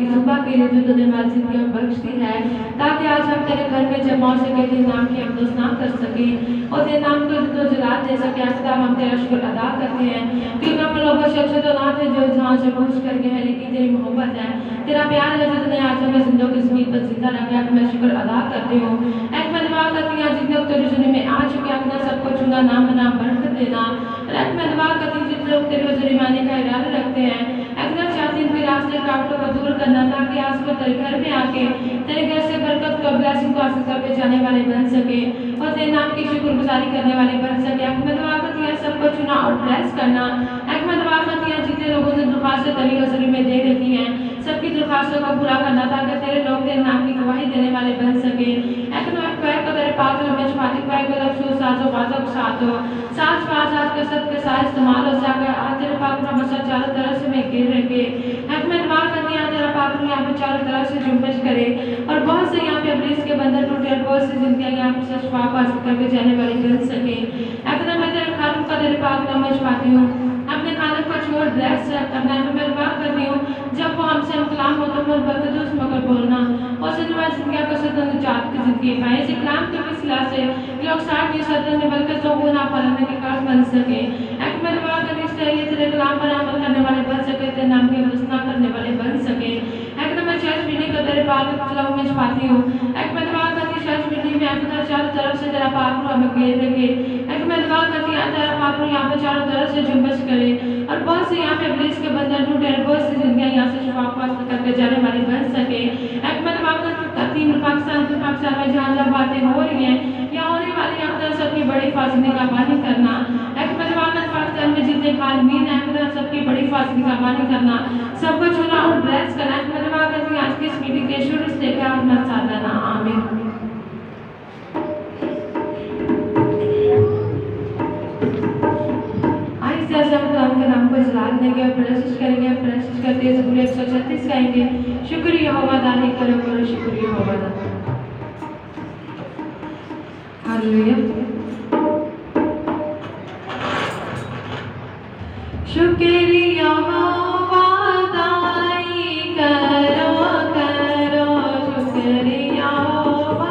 की सुबह के लिए जो तूने हमारी जिंदगी में बख्श दी है, ताकि आज हम तेरे घर में जमा हो सके, तेरे नाम की हम दोस्त ना कर सके और तेरे नाम को तो जलाल दे सके। खुदा हम तेरा शुक्र अदा करते हैं क्योंकि हम लोगों से अच्छे तो ना थे जो जहाँ से पहुँच कर गए हैं, लेकिन तेरी मोहब्बत है, तेरा प्यार है जो तूने आज हमें जिंदों की ज़मीन पर जिंदा रखा है। मैं शुक्र अदा करती हूँ। एक मैं दुआ करती हूँ जितने लोग तेरे जुर्म में आ चुके हैं, अपना सबको चुना नाम बना बरकत देना। एक मैं दुआ करती हूँ जितने लोग तेरे जुर्माने का इरादा रखते हैं, अगर चाहती हूँ कि रास्ते काटों को दूर करना, ताकि आज को तेरे घर में आके तेरे घर से बरकत को ब्लेसिंग को हासिल करके जाने वाले बन सके और तेरे नाम की शुक्रगुजारी करने वाले बन सके। एक मैं दुआ करती हूँ सबको चुना और ब्लेस करना। एक मैं दुआ करती हूँ जितने लोगों ने दरख्वास्तें तेरी हज़ूरी में दे रखी हैं, सबकी दरख्वास्तों को पूरा करना, ताकि तेरे लोग तेरे नाम की गवाही देने वाले बन सके। एक मैं पैर को तेरे पाक में छुपाती, पैर को लफ्ज़ों साजो बाजों के साथ हो, साज पास आज के सद के साथ इस्तेमाल हो जाकर आज तेरे पाक में बसा चारों तरफ से मैं गिर रखे। एक मैं दुआ करती हूँ तेरा पाक में यहाँ पर चारों तरफ से जुम्बश करे और बहुत से यहाँ पे अबलीस के बंधन टूटे और बहुत सी जिंदगियाँ यहाँ पे से शिफा हासिल करके जाने वाली बन सके। एक मैं तेरे खानों का तेरे पाक में छुपाती हूँ, अपने खानों को छोड़ ब्लेस करना है। मैं दुआ करती हूँ जब वो हमसे हम कलाम हो तो बरकतूस मगर बोलना और सिद्धांत जिंदगी को सदन जात की जिंदगी पाए। इस कलाम के वसीला से लोग 60% में बल्कि 100 गुना पालने के कार्य बन सके। एक मैं दुआ करती हूँ तेरे कलाम पर अमल करने वाले बन सके, तेरे नाम की घोषणा करने वाले बन सके। एक मैं चर्च बिल्डिंग को तेरे पाक चलाऊ में छुपाती हूँ। एक मैं दुआ करती हूँ चर्च बिल्डिंग में खुदा चारों तरफ से तेरा पाक हमें घेर रखे। एक मैं दुआ करती हूँ तेरा पाक यहाँ पे चारों तरफ से जुम्बश करे और बहुत से यहाँ पे पुलिस के बंधन टूटे और बहुत सी जिंदगियाँ यहाँ से शिफा हासिल करके जाने वाली बन सके। एक मैं दुआ करती हूँ पाकिस्तान में जहाँ जहाँ बातें हो रही हैं या होने वाली हैं, खुदा सबकी बड़ी फासले का पानी करना। एक मैं दुआ करती हूँ पाकिस्तान में जितने कालमीन हैं, खुदा सबकी बड़ी फासले का पानी करना, सबको चुना और ब्लेस करना। एक मैं दुआ करती हूँ आज की इस मीटिंग के शुरू से लेकर अपना साथ देना। आमीन। के नाम को जलाल देंगे और प्रशिश करेंगे। प्रशिश करते हैं ज़बूर 136 गाएंगे, शुक्र यहोवा दानी करो करो शुक्र यहोवा दा। हालेलुया। शुक्र यहोवा दानी करो करो शुक्र यहोवा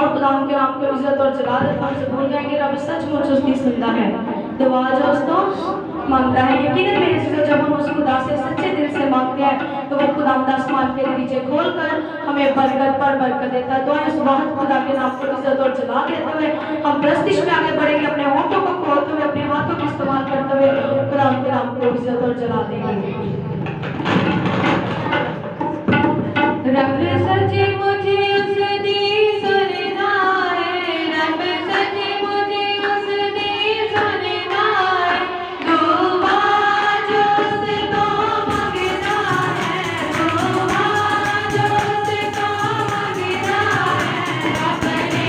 اور خدا کے نام کو عزت اور جلالت ہم سے بھول جائیں گے. رب سچ مچ اس کی سنتا ہے. دعا جو اس کو مانگتا ہے. یقیناً میرے عزیزو جب ہم اس خدا سے سچے دل سے مانگتے ہیں تو وہ خدا آسمان کے دریچے کھول کر ہمیں برکت پر برکت دیتا ہے. تو اس وقت خدا کے نام کو عزت اور جلال دیتے ہوئے ہم پرستش میں آگے بڑھیں گے, اپنے ہونٹوں کو کھولتے ہوئے اپنے ہاتھوں کا استعمال کرتے ہوئے خدا کے نام کو عزت اور جلال دیں گے. رب سچے مجھے اس دی سننا ہے, رب سچے مجھے اس دی سننا ہے, دعا جو اس کو مانگنا ہے, دعا جو اس کو مانگنا ہے, اپنے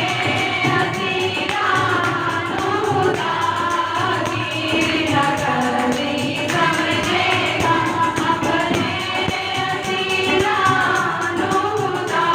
حسینہ خدا کی نقلی سمجھے گا, اپنے حسینہ خدا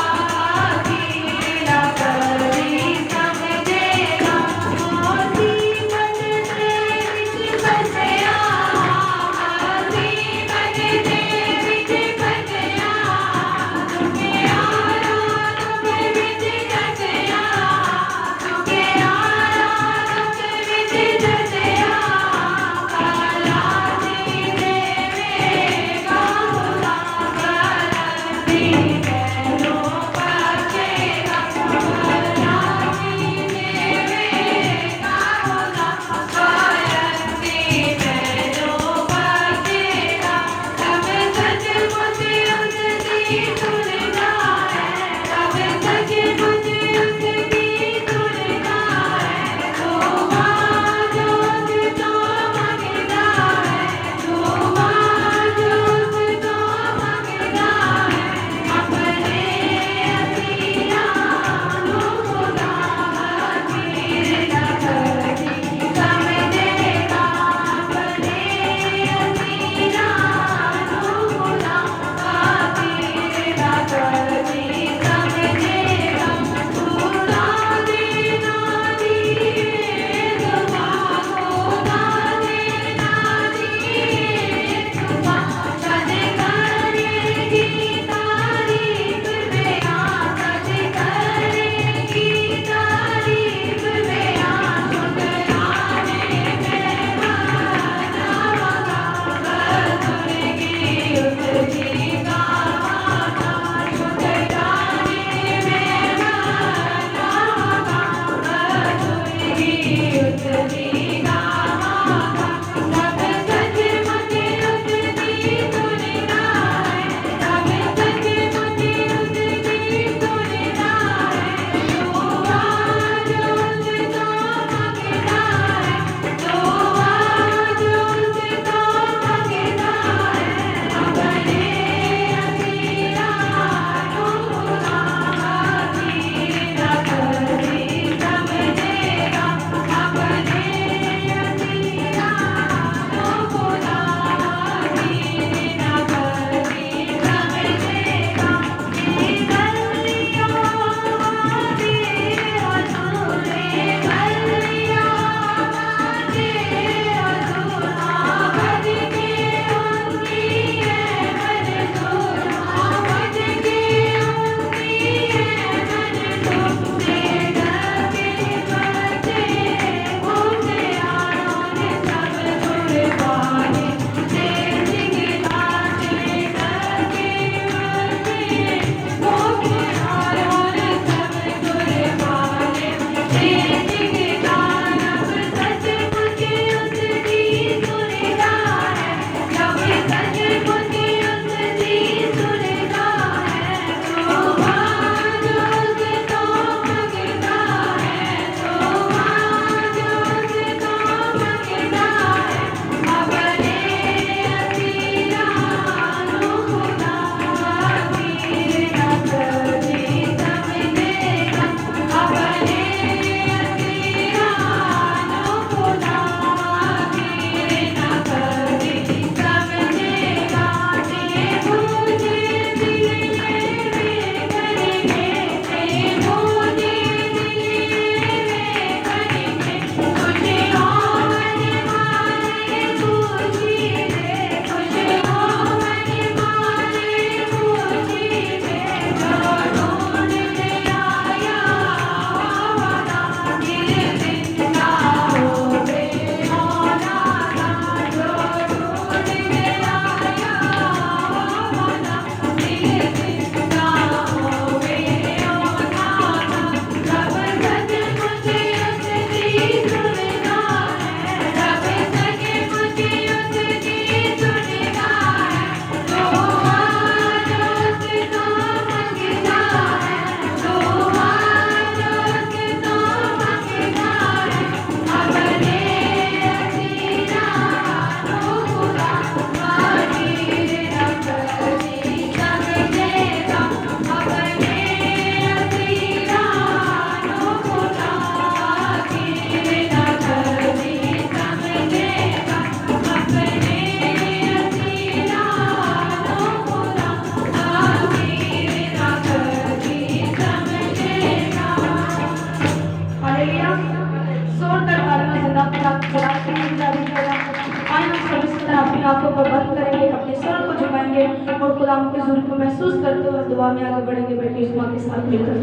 आंखों को बंद करेंगे, अपने सर को झुकाएंगे और खुदा के हुजूर को महसूस करते हुए दुआ में आगे बढ़ेंगे बेटी इस्मा के साथ मिलकर।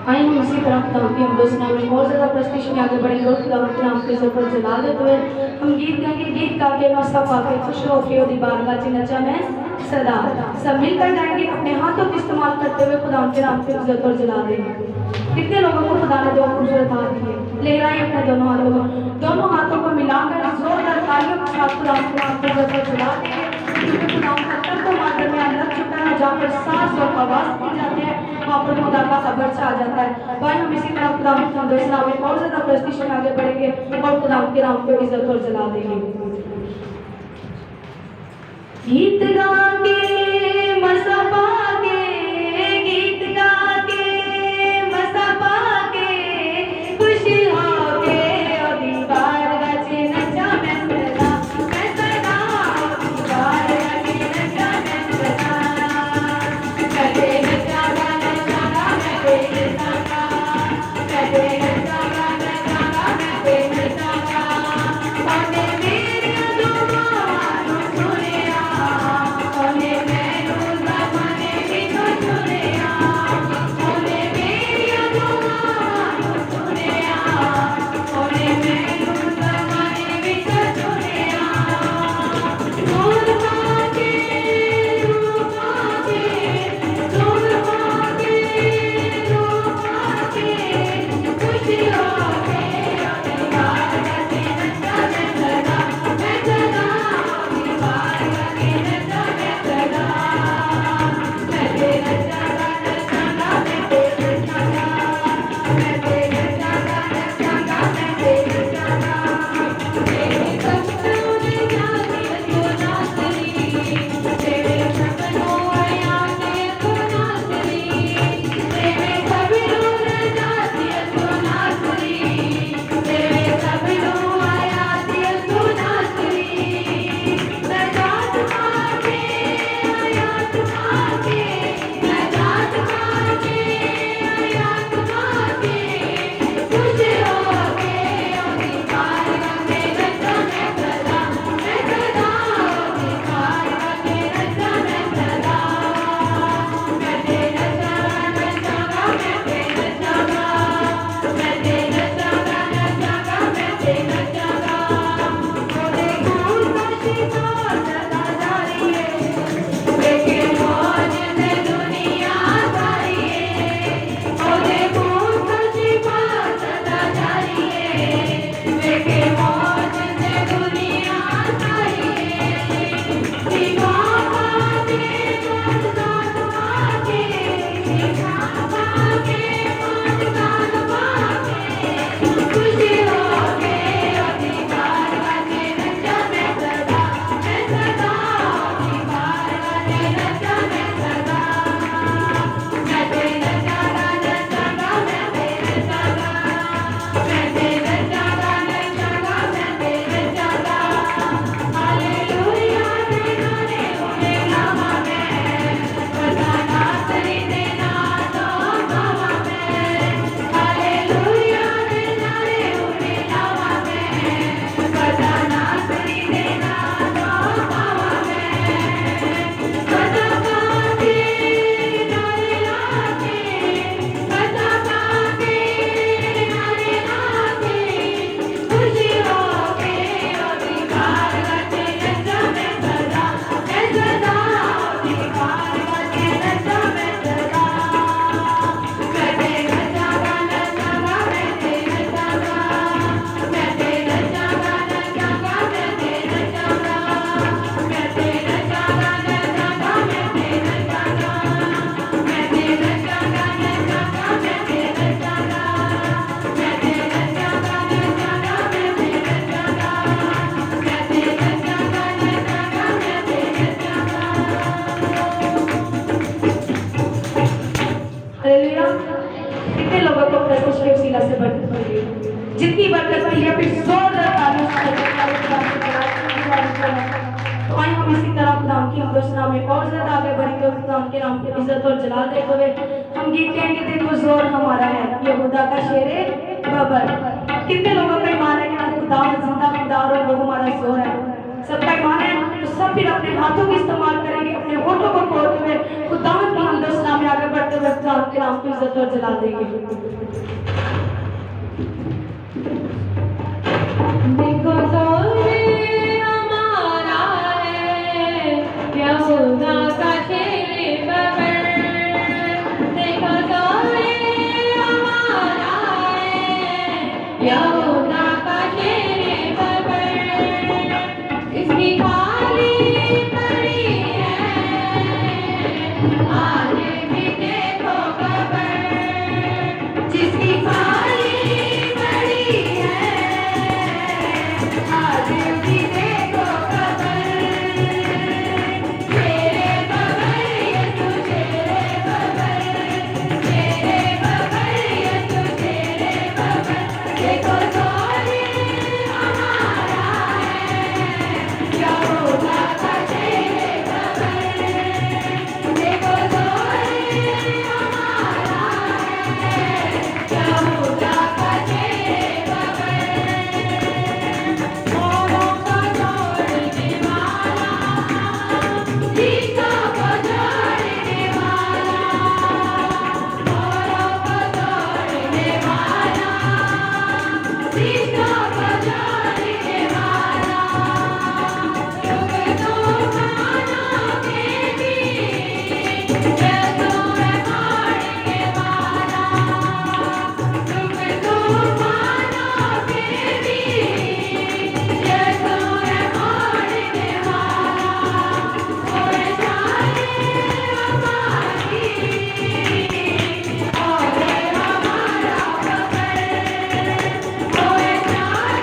आइए हम इसी तरह खुदा की हमदोस नाम में और ज़्यादा प्रस्तिश में आगे बढ़ेंगे और खुदा के नाम के ऊपर जला देते हुए हम गीत गाएंगे, गीत गा के मस्ता पा के खुश हो के ओदी बारगाह च नचा मैं सदा। सब मिलकर गाएंगे, अपने हाथों का इस्तेमाल करते हुए खुदा के नाम की इज्जत और जला देंगे। कितने लोगों को खुदा ने दो खूबसूरत हाथ दिए, लहराइए अपने दोनों हाथों को मिलाकर जोरदार तालियों के साथ खुदा के नाम की इज्जत और जला देंगे, क्योंकि खुदा पत्थर को मार दरमियान लग चुका है, जहाँ पर सांस और आवाज़ की जाती है वहाँ पर खुदा का खबर आ जाता है। भाई हम इसी तरह खुदा के नाम में और ज़्यादा प्रस्तिश में आगे बढ़ेंगे और खुदा के नाम को इज्जत और जला देंगे। गीत गा के मज़ा पा के, गीत गा के मज़ा पा के, खुशी हो के ओदी बारगाह च नचा मैं सदा, मैं सदा ओदी बारगाह च नचा मैं सदा। कदे नचा गाना गाना मैं तेरे सागा, कदे नचा गाना गाना मैं तेरे सागा। ओने मेरी दुआ सुनिया, ओने मैनू लिए फिर जोरदार तालियों से तो आइए हम इसी तरह खुदा की हमदोसना में और ज्यादा आगे बढ़ी तो खुदा के नाम की इज्जत और जलाल देते हुए हम गीत कहेंगे देखो जोर हमारा है यहूदा का शेर बबर। कितने लोगों का ईमान है कि हम खुदा जिंदा खुदा और वो हमारा जोर है? सबका ईमान है तो सब फिर अपने हाथों का इस्तेमाल करेंगे, अपने होठों को खोलते हुए खुदा की हमदोसना में आगे बढ़ते हुए खुदा के नाम की इज्जत और जलाल देंगे। देखो जोरे हमारा है यहूदा का शेर बबर। देखो जोरे हमारा है यहूदा का शेर बबर। इसकी खाली पड़ी है आगे भी देखो कबर। जिसकी खाली पड़ी है आगे भी देखो कबर। तेरे बबर यीशु तेरे बबर, तेरे बबर यीशु तेरे बबर। देखो जोरे हमारा है यहूदा का शेर बबर। देखो जोरे हमारा है यहूदा का शेर बबर। औरों को जोड़ने वाला, जीतों को जोड़ने वाला, औरों को जोड़ने वाला, जीतों को जोड़ने वाला। युग तूफानों के बीच यीशु है मारने वाला। युग तूफानों के बीच यीशु है मारने वाला। ओए सारे हमारी और हमारा बबर। ओए सारे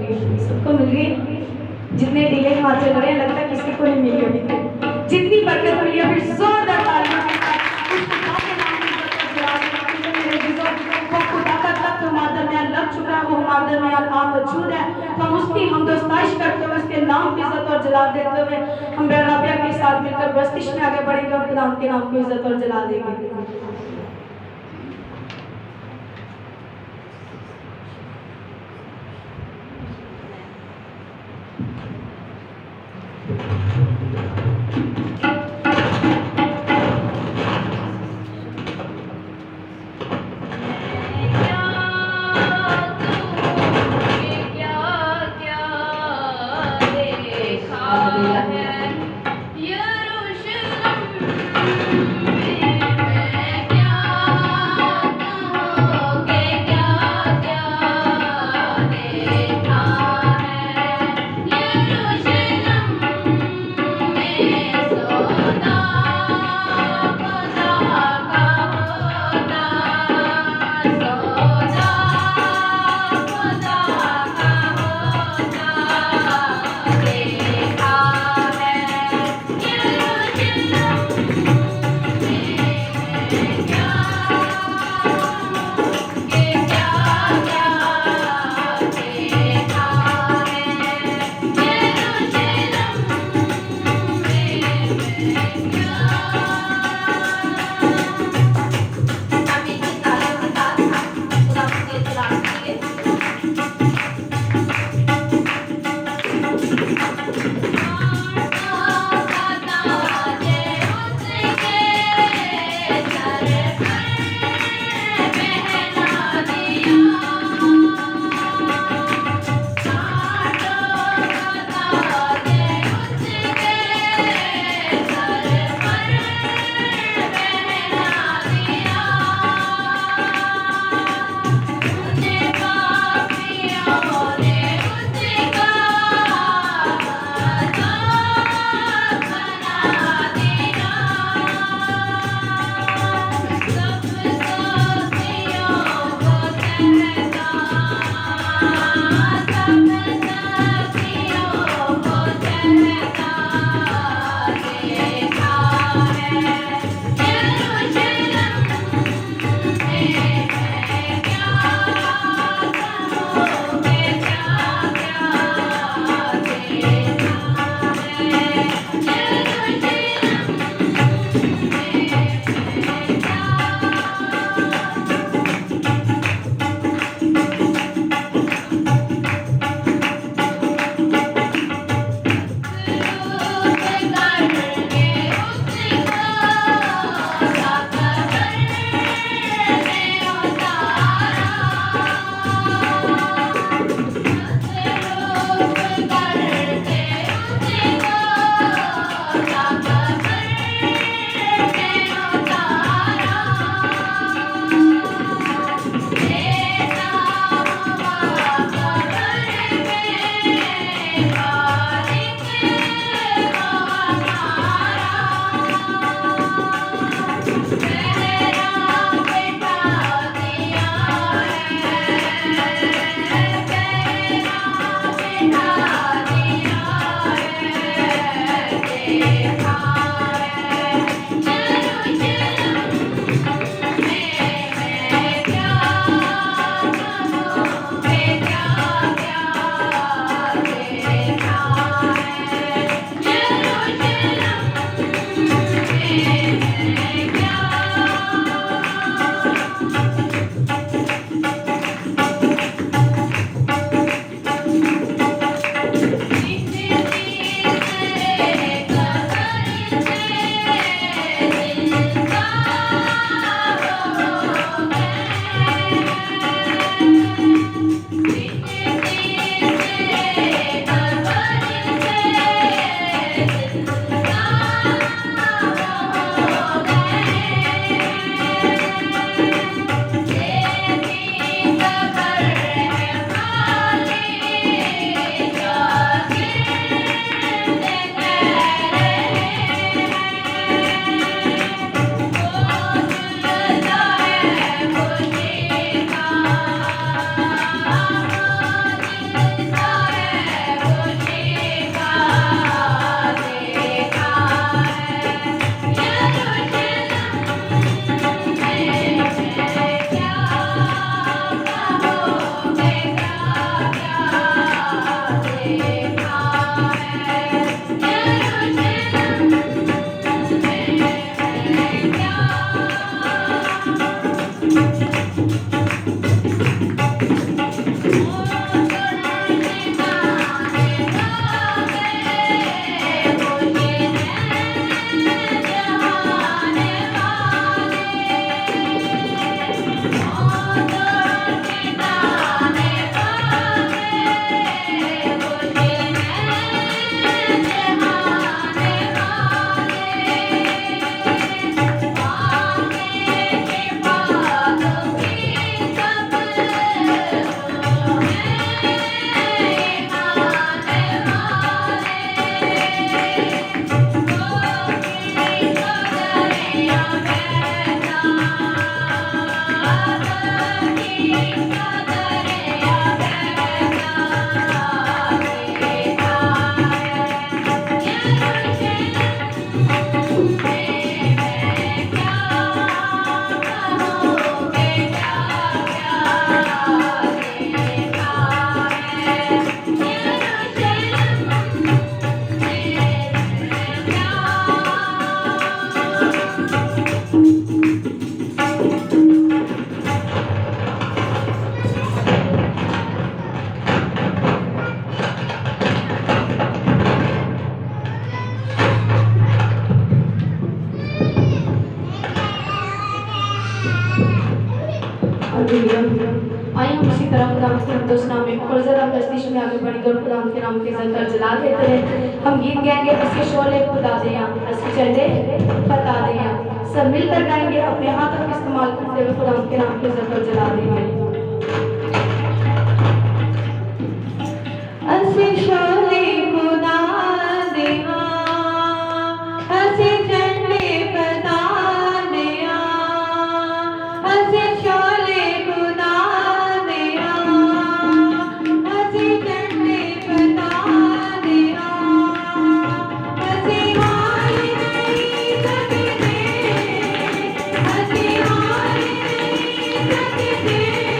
गई। सबको मिल गई? जितने डीले हाथ चल रहे हैं लगता है किसी को नहीं मिली अभी तक। जितनी बरकत मिली है फिर जोरदार तालियां के साथ उस खुदा के नाम की बरकत जलाने वाली मेरे जिसों वो खुदा का तख्त हमारे दरमियान लग चुका है, वो हमारे दरमियान आप मौजूद है। तो हम उसकी हमदोस्ताइश करते हुए उसके नाम की इज्जत और जलाल देते हुए हम राबिया के साथ मिलकर बस्तिश में आगे बढ़ेंगे और खुदा के नाम को इज्जत और जलाल देंगे। इसी तरह खुदा के अब्दुस नाम में और ज़रा प्रस्तिश में आगे बढ़ेंगे और खुदा के नाम की इज़्ज़त और जला देते हैं। हम गीत गाएंगे इसके शोले खुदा दे या हंसी चले बता दे या सब मिलकर गाएंगे अपने हाथों का इस्तेमाल करते हुए खुदा के नाम की इज़्ज़त और जला देंगे। हंसी शोले खुदा दे या हंसी चले बता दे या हंसी शोले खुदा दे या हंसी चले बता दे या हंसी हार नहीं सकते हंसी हार नहीं सकते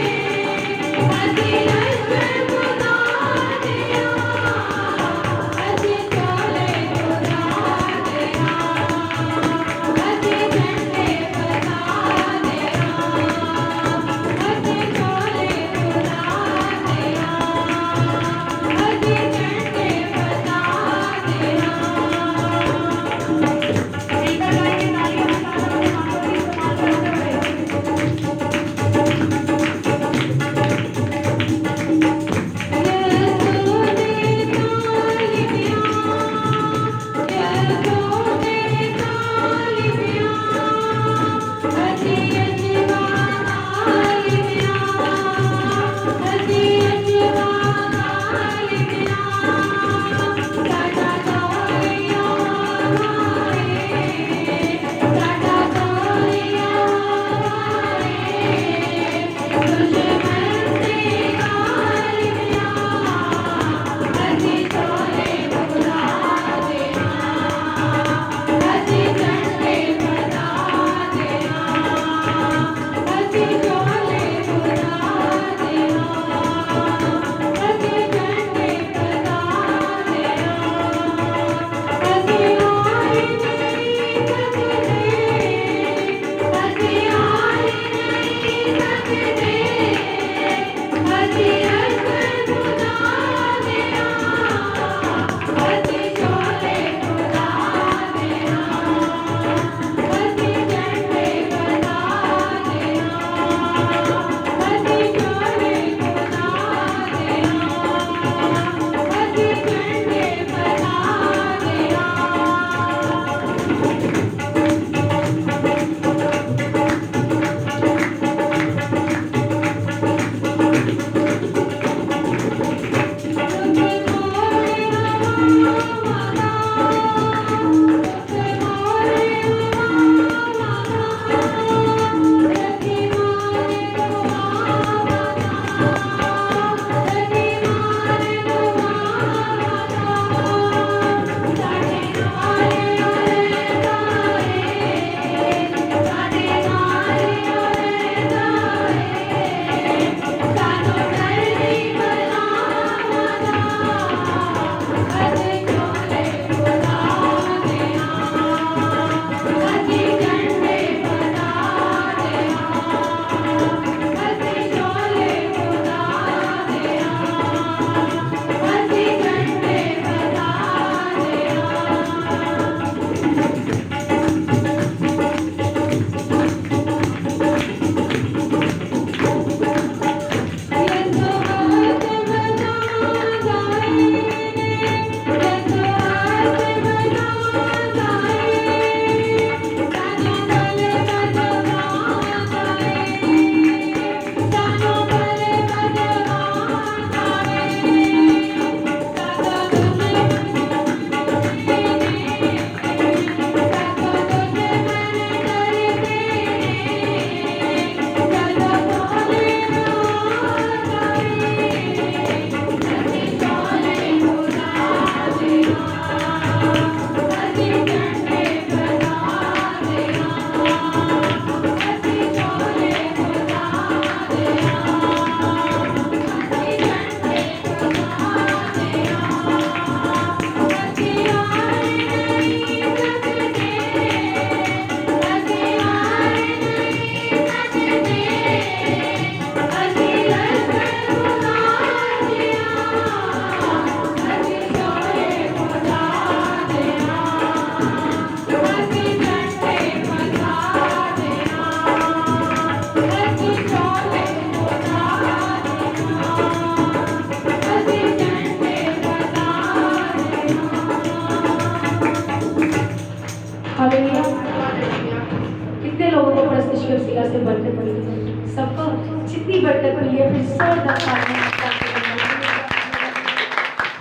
की बरकत मिली है। फिर सर दर्शाने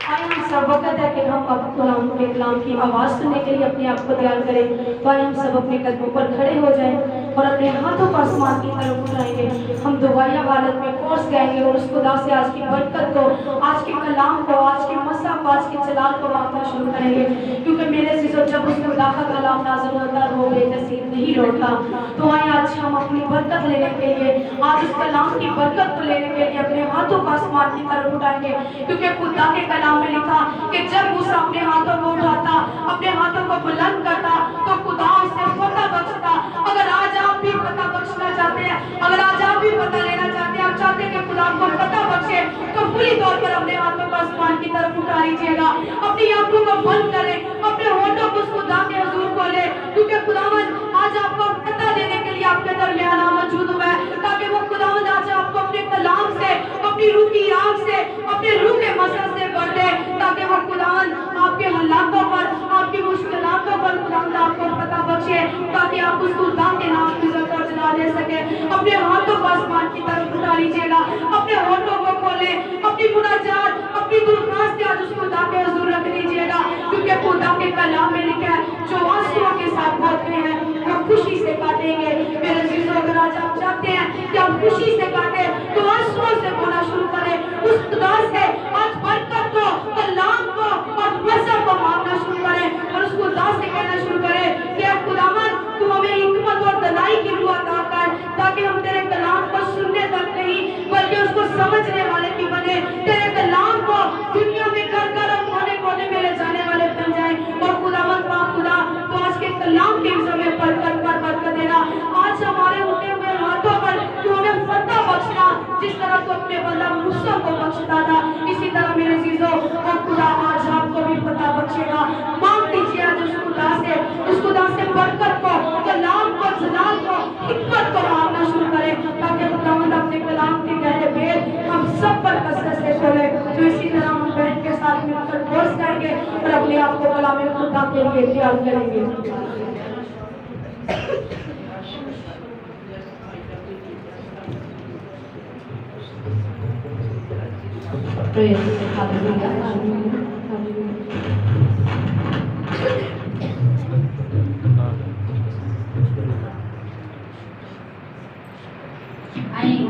हम सब वक्त है कि हम अब गुलाम के कलाम की आवाज़ सुनने के लिए अपने आप को तैयार करें। तो आइए हम सब अपने कदमों पर खड़े हो जाएं और अपने हाथों को आसमान की तरफ उठाएंगे। हम दुआया हालत में कोर्स गाएंगे और उस खुदा से आज की बरकत को, आज के कलाम को, आज के मसा को, आज के जलाल को मांगना शुरू करेंगे। क्योंकि मेरे चीज़ों जब उस खुदा का कलाम नाज़िल होता है वो बेनसीब नहीं लौटता। तो आइए आज हम अपनी बरकत लेने के लिए, आज उस कलाम की बरकत को लेने के लिए अपने हाथों को आसमान की तरफ उठाएंगे। क्योंकि खुदा के कलाम में लिखा कि जब मूसा अपने हाथों को उठाता, अपने हाथों को बुलंद करता तो खुदा उसे पता बख्शता। अगर आज आप भी पता बख्शना चाहते हैं, अगर आज आप भी पता लेना चाहते हैं, आप चाहते हैं कि खुदा आपको पता बख्शे, तो पूरी तौर पर अपने हाथों को आसमान की तरफ उठा लीजिएगा। अपनी आंखों को बंद करें, अपने होठों को उस खुदा के हुजूर खोले। क्योंकि खुदावंद आज आपको पता देने के लिए आपके दरमियान मौजूद हुआ है, ताकि वो खुदावंद आज आपको अपने कलाम से, अपनी रूह की आग से, अपने रूह के मसर से भर दे, ताकि वो खुदावंद आपके हालातों पर, आपकी मुश्किलातों पर खुदावंद आपको पता बख्शे, ताकि आप उस खुदा के नाम की इज्जत और जला दे सके। अपने हाथों को आसमान की तरफ उठा लीजिएगा, अपने होठों को खोले, अपनी मुनाजात, अपनी दुर्खास्त आज उस खुदा के हुजूर रख लीजिएगा। क्योंकि खुदा के कलाम में लिखा है जो आंसुओं के साथ बोलते हैं हम खुशी से काटेंगे। मेरे अजीजों, अगर आज आप चाहते हैं कि आप खुशी से काटें तो आंसुओं से बोलना शुरू करें। उस खुदा से आज बरकत को, कलाम को और मज़ा को मांगना शुरू करें और उस खुदा से कहना शुरू करें कि खुदावंद तू हमें हिकमत और दलाई की रूह अता कर, ताकि हम तेरे कलाम को सुनने तक नहीं बल्कि उसको समझने वाले भी बने। तेरे कलाम को दुनिया में घर घर और कोने कोने में ले जाने वाले बन जाए। और खुदावंद पाक खुदा तो आज के कलाम के में बरकत देना। आज हमारे उठे हुए हाथों पर तू हमें फतह बख्शना, जिस तरह तू अपने बंदा मूसा को बख्शता था, इसी तरह मेरे अजीजों और खुदा आज आपको भी फतह बख्शेगा। मांग दीजिए आज उस खुदा से बरकत को, कलाम को, जलाल को, हिकमत को मांगना शुरू करें, ताकि खुदावंद अपने कलाम के गहरे भेद हम सब पर कसरत से खोले। तो इसी तरह हम बहन के साथ मिलकर कोर्स करेंगे और अपने आप को कलाम खुदा के लिए तैयार करेंगे।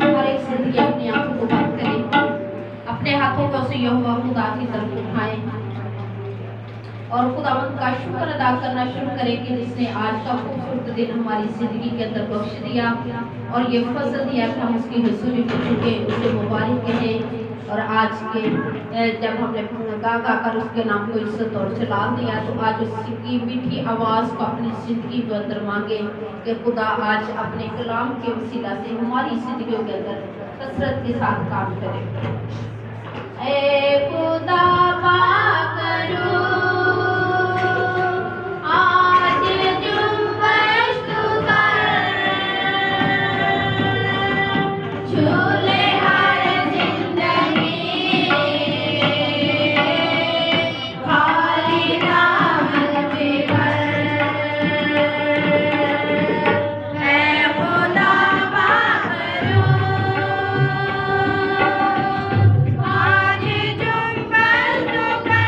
हर एक जिंदगी अपनी आंखों को बंद करें, अपने हाथों को से यहोवा खुदा की तरफ उठाएं और खुदावंद का शुक्र अदा करना शुरू करें कि जिसने आज का खूबसूरत दिन हमारी जिंदगी के अंदर बख्श दिया और ये फजल दिया कि हम उसकी हुजूरी में झुके, उसे मुबारक कहें। और आज के जब हमने गा कर उसके नाम को इज्जत और जलाल दिया, तो आज उसकी मीठी आवाज़ को अपनी ज़िंदगी के अंदर मांगे कि खुदा आज अपने कलाम के वसीला से हमारी ज़िंदगियों के अंदर कसरत के साथ काम करे। ए खुदा पाक करो आज जुम्मश तू कर, झूले हर जिंदगी खाली नाम पे कर। ए खुदा पाक करो आज जुम्मश तू कर,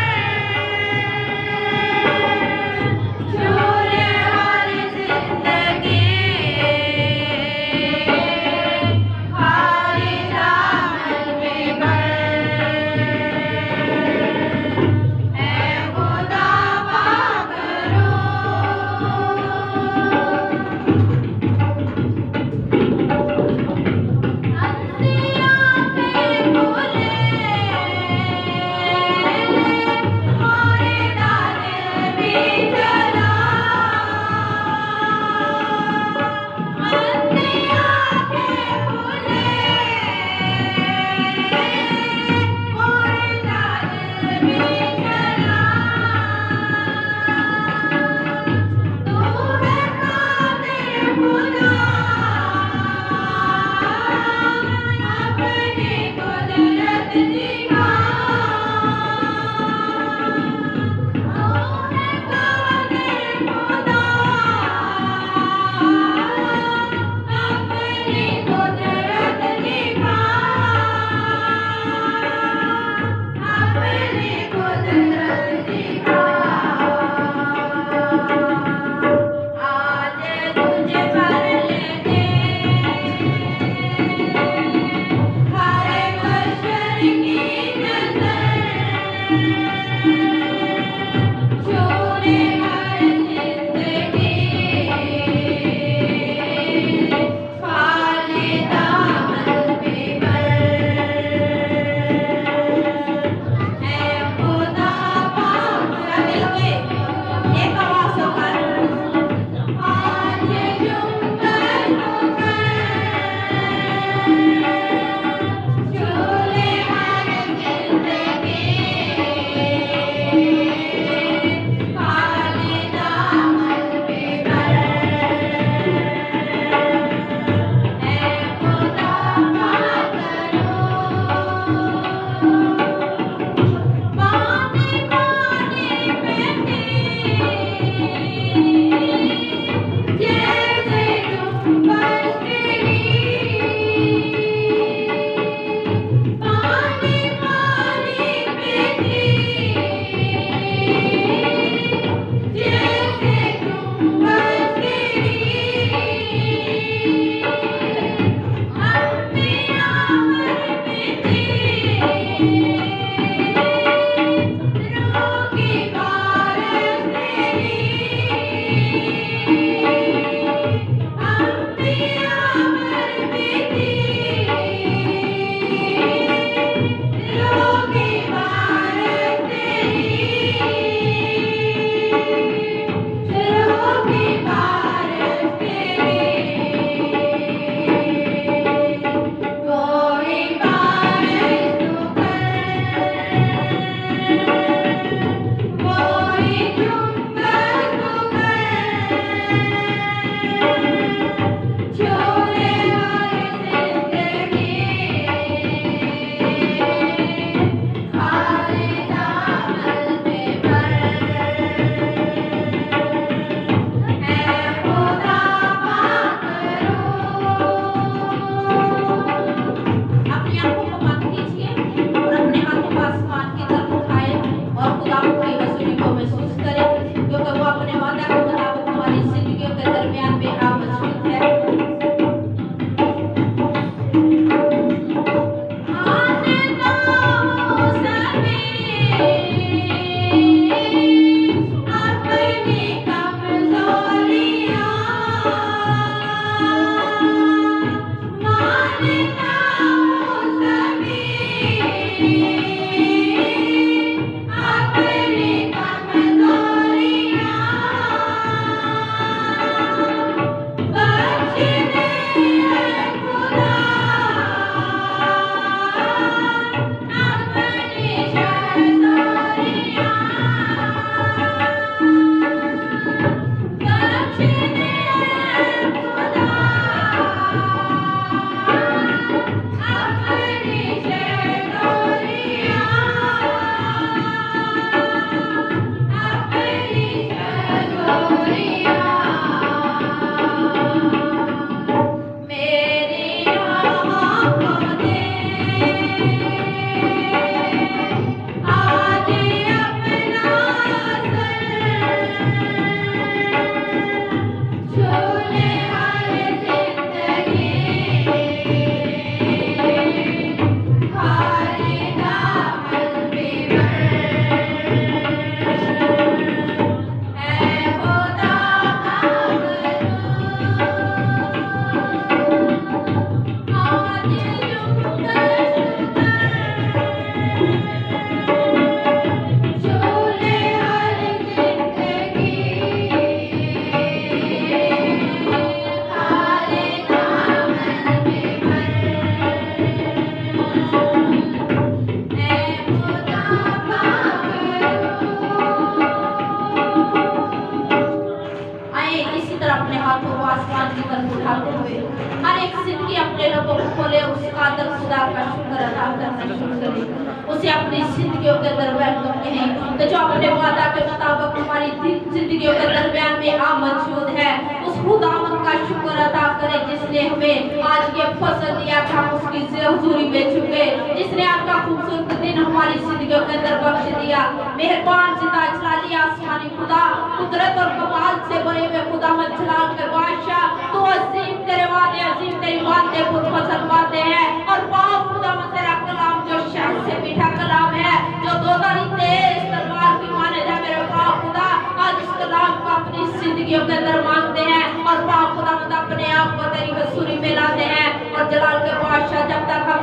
उसे अपनी जिंदगियों के दरमियान करते हैं तो जो अपने वादा के मुताबिक हमारी जिंदगियों के दरमियान में आ मौजूद है उस खुदावंद का शुक्र अदा करें जिसने हमें आज ये फसल दिया था उसकी हुजूरी में झुके जिसने आपका खूबसूरत दिन हमारी जिंदगियों के अंदर बख्श दिया मेहरबान जिंदा जलाली आसमानी खुदा कुदरत और कमाल से भरे हुए खुदावंद जलाल के बादशाह तो अजीम तेरे वादे अजीम तेरी बातें पुरफसल बातें हैं और पाक खुदावंद तेरा कलाम जो शान से मीठा कलाम है जो दो धारी तेज तलवार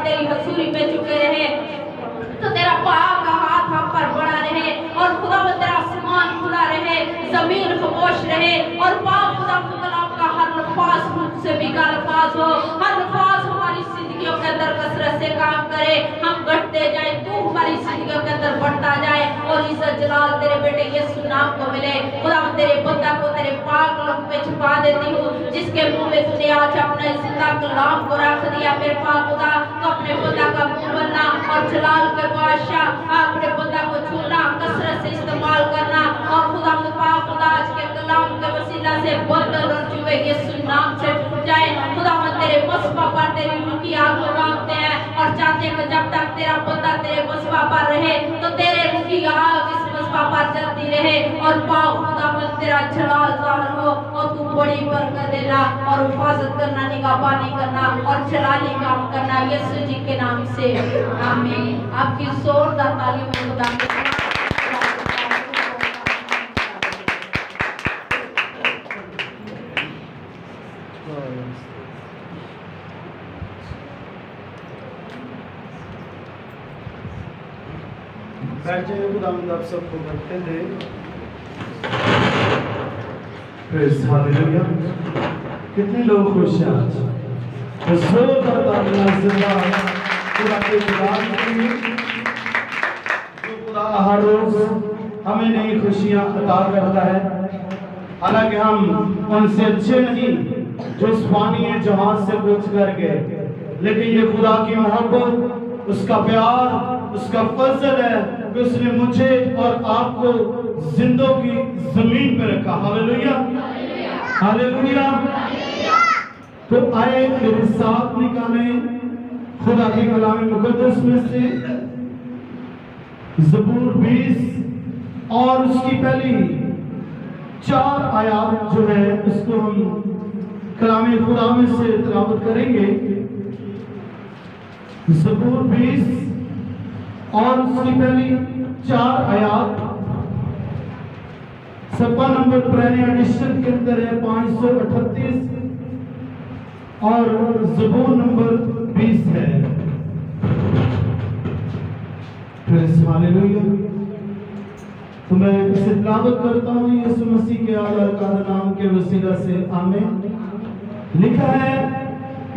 तेरी हजूरी में झुके रहे, तो तेरा पाक का हाथ हम पर बड़ा रहे और खुदा तेरा आसमान खुला रहे, जमीन खामोश रहे और पाक खुदा कलाम का हर लफ्ज मुझ से बिका अल्फाज हो, हर लफ्ज हमारी जिंदगियों के अंदर कसरत से काम करे, हम घटते जाए, तू हमारी जिंदगियों के अंदर बढ़ता जाए और इज्जत जलाल तेरे बेटे यीशु नाम को मिले। खुदा तेरे बंदा को तेरे पाक लहू में छुपा देती हूँ, जिसके मुंह में तूने आज अपने जिंदा कलाम को रख दिया। मेरे पाक खुदा तो अपने बंदा का मुंह बनना और जलाल के बादशाह अपने बंदा को छूना, कसरत से इस्तेमाल करना और खुदा पाक खुदा आज के कलाम के वसीला से बदल और जुए यीशु नाम से छूट जाए। खुदा तेरे मसबा पर तेरी रूह की आग लगाते हैं और चाहते हैं कि जब तक तेरा बंदा तेरे मसबा पर रहे तो तेरे रूह की आग इस मसबा पर जलती रहे और पाक खुदा में तेरा जलाल ज़ाहिर हो और तू बड़ी बरकत देना और हिफाजत करना, निगहबानी करना और जलाली काम करना यीशु जी के नाम से आमीन। आपकी जोरदार तालियों में खुदा के बैठ जाइए। खुदावंद आप सबको बरकत दे। Praise hallelujah. कितने लोग खुश हैं आज? तो जोरदार तालियां जिंदा खुदा के कलाम के लिए, जो खुदा हर रोज हमें नई खुशियां अता करता है। हालांकि हम उनसे अच्छे नहीं जो इस फानी जहाज से कूच कर गए, लेकिन ये खुदा की मोहब्बत, उसका प्यार, उसका फजल है कि उसने मुझे और आपको जिंदों की जमीन पे रखा। Hallelujah, hallelujah. तो आए मेरे साथ निकालें खुदा के कलाम मुकद्दस में से ज़बूर 20 और उसकी पहली 4 आयात जो है उसको हम कलाम खुदा में से तिलावत करेंगे। ज़बूर 20 और उसकी पहली 4 आयात सपा नंबर पुराने एडिशन के अंदर है 538 और ज़बूर नंबर 20 है। हालेलुया। तो मैं इसे तिलावत करता हूँ यीशु मसीह के आला का नाम के वसीला से, आमीन। लिखा है,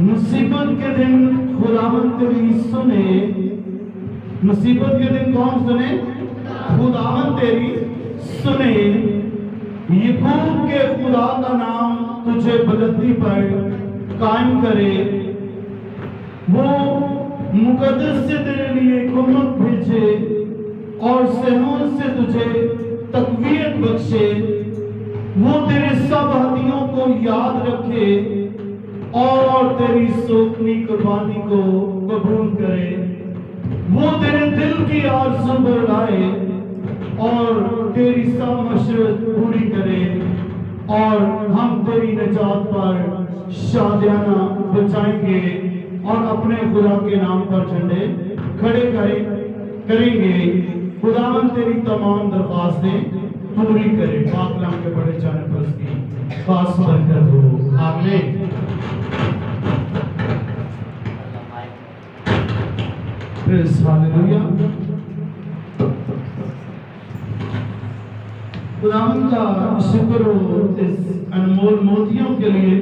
मुसीबत के दिन खुदावंद तेरी सुने। मुसीबत के दिन कौन सुने? खुदावंद तेरी सुने। याकूब के खुदा का नाम तुझे बुलंदी पर कायम करे। वो मुकद्दस से तेरे लिए कुन्नत भेजे और सहून से तुझे तकवीयत बख्शे। वो तेरे सब हदियों को याद रखे और तेरी सोखनी कुर्बानी को कबूल करे। वो तेरे दिल की आरज़ू बढ़ाए और तेरी सब मशरत पूरी करे और हम तेरी निजात पर शादियाना बचाएंगे और अपने खुदा के नाम पर झंडे खड़े करेंगे। खुदावंद तेरी तमाम दरख्वास्तें पूरी करे। पाक कलाम के बड़े जाने पर उसकी खास बरकत हो, आमीन। Praise hallelujah. खुदावंद का शुक्र हो इस अनमोल मोतियों के लिए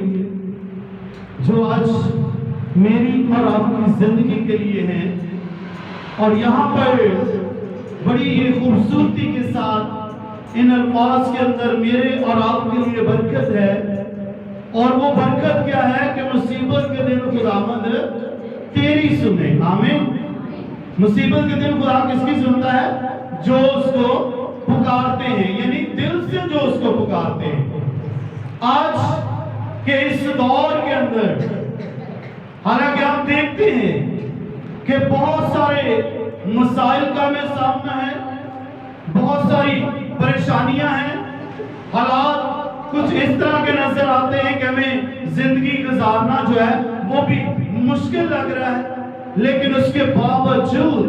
जो आज मेरी और आपकी जिंदगी के लिए हैं। और यहाँ पर बड़ी ही खूबसूरती के साथ इन अल्फाज के अंदर मेरे और आपके लिए बरकत है। और वो बरकत क्या है कि मुसीबत के दिन खुदावंद तेरी सुने। आमीन। मुसीबत के दिन खुदा किसकी सुनता है? जो उसको पुकारते हैं, यानी दिल से जो उसको पुकारते हैं। आज के इस दौर के अंदर हालांकि आप देखते हैं कि बहुत सारे मसाइल का हमें सामना है, बहुत सारी परेशानियां हैं, हालात कुछ इस तरह के नजर आते हैं कि हमें जिंदगी गुजारना जो है वो भी मुश्किल लग रहा है। लेकिन उसके बावजूद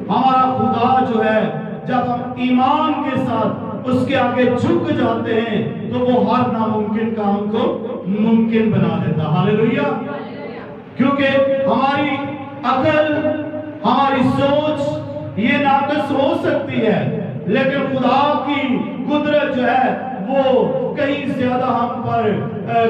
हमारा खुदा जो है, जब हम ईमान के साथ उसके आगे झुक जाते हैं तो वो हर नामुमकिन काम को मुमकिन बना देता। हालेलुया। क्योंकि हमारी अकल, हमारी सोच ये नाकस हो सकती है, लेकिन खुदा की कुदरत जो है वो कहीं ज्यादा हम पर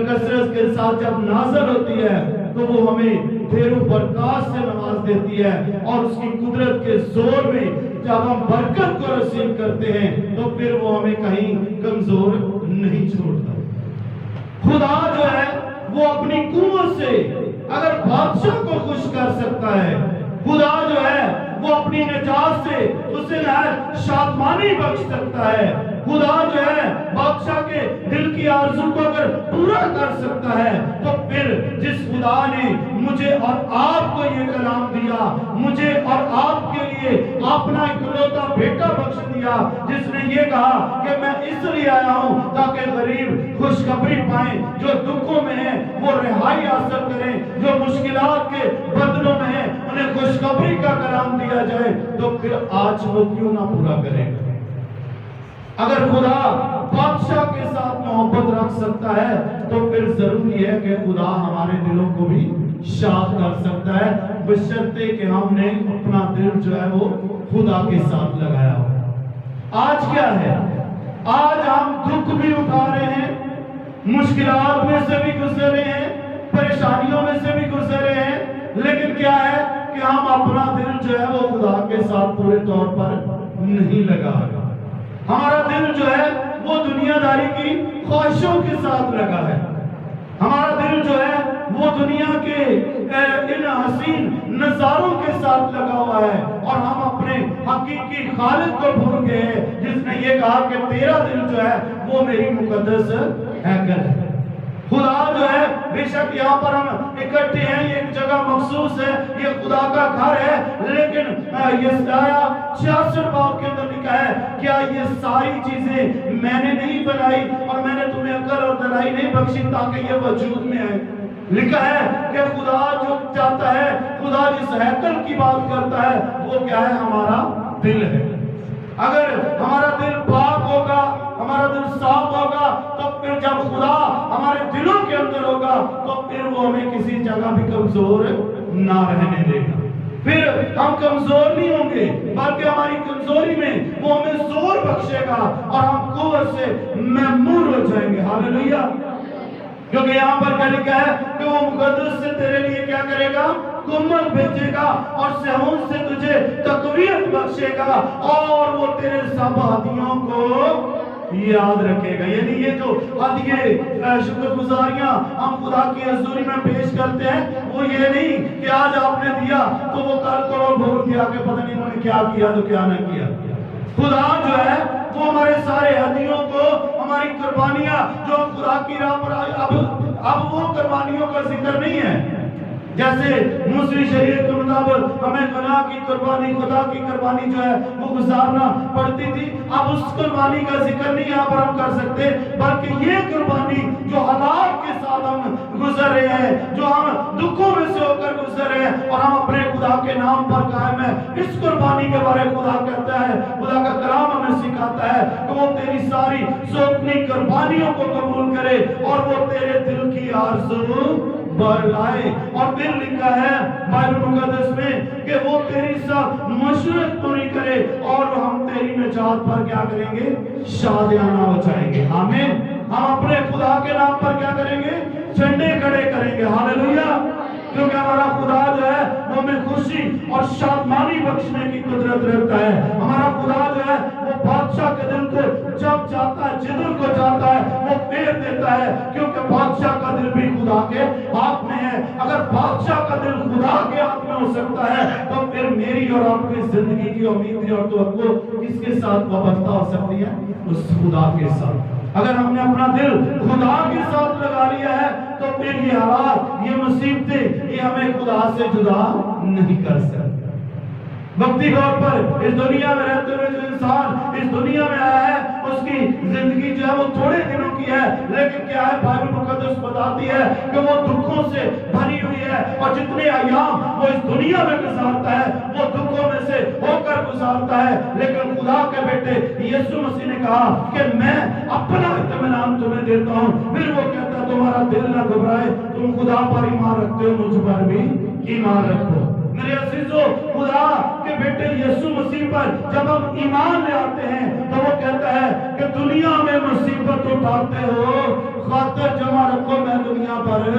कसरत के साथ जब नाज़र होती है तो वो हमें ढेरों बरकत से नवाज देती है, और उसकी कुदरत के जोर में जब हम बरकत को रसीद करते हैं तो फिर वो हमें कहीं कमजोर नहीं छोड़ता। खुदा जो है वो अपनी कुव्वत से अगर बादशाह को खुश कर सकता है, खुदा जो है वो अपनी निजात से उसे शादमानी बख्श सकता है, खुदा जो है बादशाह के दिल की आरज़ू को अगर पूरा कर सकता है, तो फिर जिस खुदा ने मुझे और आपको ये कलाम दिया, मुझे और आपके लिए अपना इकलौता बेटा बख्श दिया, जिसने ये कहा कि मैं इसलिए आया हूं ताकि गरीब खुशखबरी पाएं, जो दुखों में है वो रिहाई हासिल करें, जो मुश्किलात के बदलों में है उन्हें खुशखबरी का कलाम दिया जाए, तो फिर आज वो क्यों ना पूरा करेगा। अगर खुदा बादशाह के साथ मोहब्बत रख सकता है तो फिर जरूरी है कि खुदा हमारे दिलों को भी शाद कर सकता है, बशर्ते कि हमने अपना दिल जो है वो खुदा के साथ लगाया हो। आज क्या है, आज हम दुख भी उठा रहे हैं, मुश्किलात में से भी गुजर रहे हैं, परेशानियों में से भी गुजर रहे हैं, लेकिन क्या है कि हम अपना दिल जो है वो खुदा के साथ पूरे तौर पर नहीं लगा रहे। हमारा दिल जो है वो दुनियादारी की ख्वाहिशों के साथ लगा है, हमारा दिल जो है वो दुनिया के इन हसीन नजारों के साथ लगा हुआ है, और हम अपने हकीकी खालिक को भूल गए हैं, जिसने ये कहा कि तेरा दिल जो है वो मेरी मुकद्दस हैकल है। खुदा जो है बेशक यहाँ पर हम इकट्ठे हैं, ये एक जगह मखसूस है, ये खुदा का घर है, लेकिन यशाया 66 बाब के अंदर लिखा है, क्या ये सारी चीजें मैंने नहीं बनाई और मैंने तुम्हें अकल और दलाई नहीं बख्शी ताकि ये वजूद में आए। लिखा है कि खुदा जो चाहता है, खुदा जिस हैकल की बात करता है वो क्या है, हमारा दिल है। अगर हमारा दिल पाक होगा, हमारा दिल साफ होगा, तो फिर जब खुदा हमारे दिलों के अंदर होगा तो फिर वो हमें किसी जगह भी कमजोर ना रहने देगा, फिर हम कमजोर नहीं होंगे, बल्कि हमारी कमजोरी में वो हमें जोर बख्शेगा और हम कुव्वत से महमूर हो जाएंगे। हालेलुया। क्योंकि यहाँ पर क्या लिखा है कि वो मुकद्दस से तेरे लिए क्या करेगा, कुम्मल भेजेगा और सहून से तुझे तकवीयत बख्शेगा, और वो तेरे सब हदियों को याद रखेगा। यानी ये जो हदिये शुक्रगुजारियां हम खुदा की हजूरी में पेश करते हैं, वो ये नहीं कि आज आपने दिया तो वो कल को भूल गया कि पता नहीं उन्होंने क्या किया तो क्या नहीं किया। खुदा जो है वो हमारे सारे हदियों को, हमारी कुर्बानियां जो खुदा की राह पर अब वो कुर्बानियों का जिक्र नहीं है, जैसे मूसवी शरीयत के मुताबिक हमें गुनाह की कुर्बानी, खुदा की कुर्बानी जो है वो गुजारना पड़ती थी। अब उस कुर्बानी का जिक्र नहीं यहाँ पर हम कर सकते, बल्कि ये कुर्बानी जो हालात के साथ हम गुजर रहे हैं, जो हम दुखों में से होकर गुजर रहे हैं और हम अपने खुदा के नाम पर कायम है, इस कुर्बानी के बारे में खुदा कहता है, खुदा का कलाम हमें सिखाता है कि वो तेरी सारी सोचनी कुर्बानियों को कबूल करे और वो तेरे दिल की आरज़ू भर लाए। और फिर लिखा है बाइबल मुकद्दस में कि वो तेरी सब मशरत पूरी करे और हम तेरी निजात पर क्या करेंगे, शादियाना हो जाएंगे। आमीन। हम अपने खुदा के नाम पर क्या करेंगे, झंडे खड़े करेंगे। हालेलुया। क्योंकि हमारा खुदा जो है वो हमें खुशी और शादमानी बख्शने की कुदरत रखता है। हमारा खुदा जो है वो बादशाह के दिल को जब चाहता है, जिधर को चाहता है वो फेर देता है, क्योंकि बादशाह का दिल भी खुदा के हाथ में है। अगर बादशाह का दिल खुदा के हाथ में हो सकता है तो फिर मेरी और आपकी जिंदगी की उम्मीद और तवक्को किसके साथ वाबस्ता हो सकती है, उस खुदा के साथ। अगर हमने अपना दिल खुदा के साथ लगा लिया है तो फिर ये हालात, ये मुसीबतें, ये हमें खुदा से जुदा नहीं कर सकते। वक्ती तौर पर इस दुनिया में रहते हुए जो इंसान इस दुनिया में आया है उसकी जिंदगी जो है वो थोड़े दिनों की है, लेकिन क्या है बाइबल मुकद्दस बताती है कि वो दुखों से भरी हुई है, और जितने अय्याम वो इस दुनिया में गुजारता है वो दुखों में से होकर गुजारता है। लेकिन खुदा के बेटे यीशु मसीह ने कहा कि मैं अपना इत्मीनान तुम्हें देता हूँ। फिर वो कहता है तुम्हारा दिल न घबराए, तुम खुदा पर ईमान रखते हो, मुझ पर भी ईमान रखो। मेरे अजीजों, खुदा के बेटे यीशु मसीह पर जब हम ईमान ले आते हैं तो वो कहता है कि दुनिया में मुसीबत उठाते हो, खातर जमा रखो मैं दुनिया पर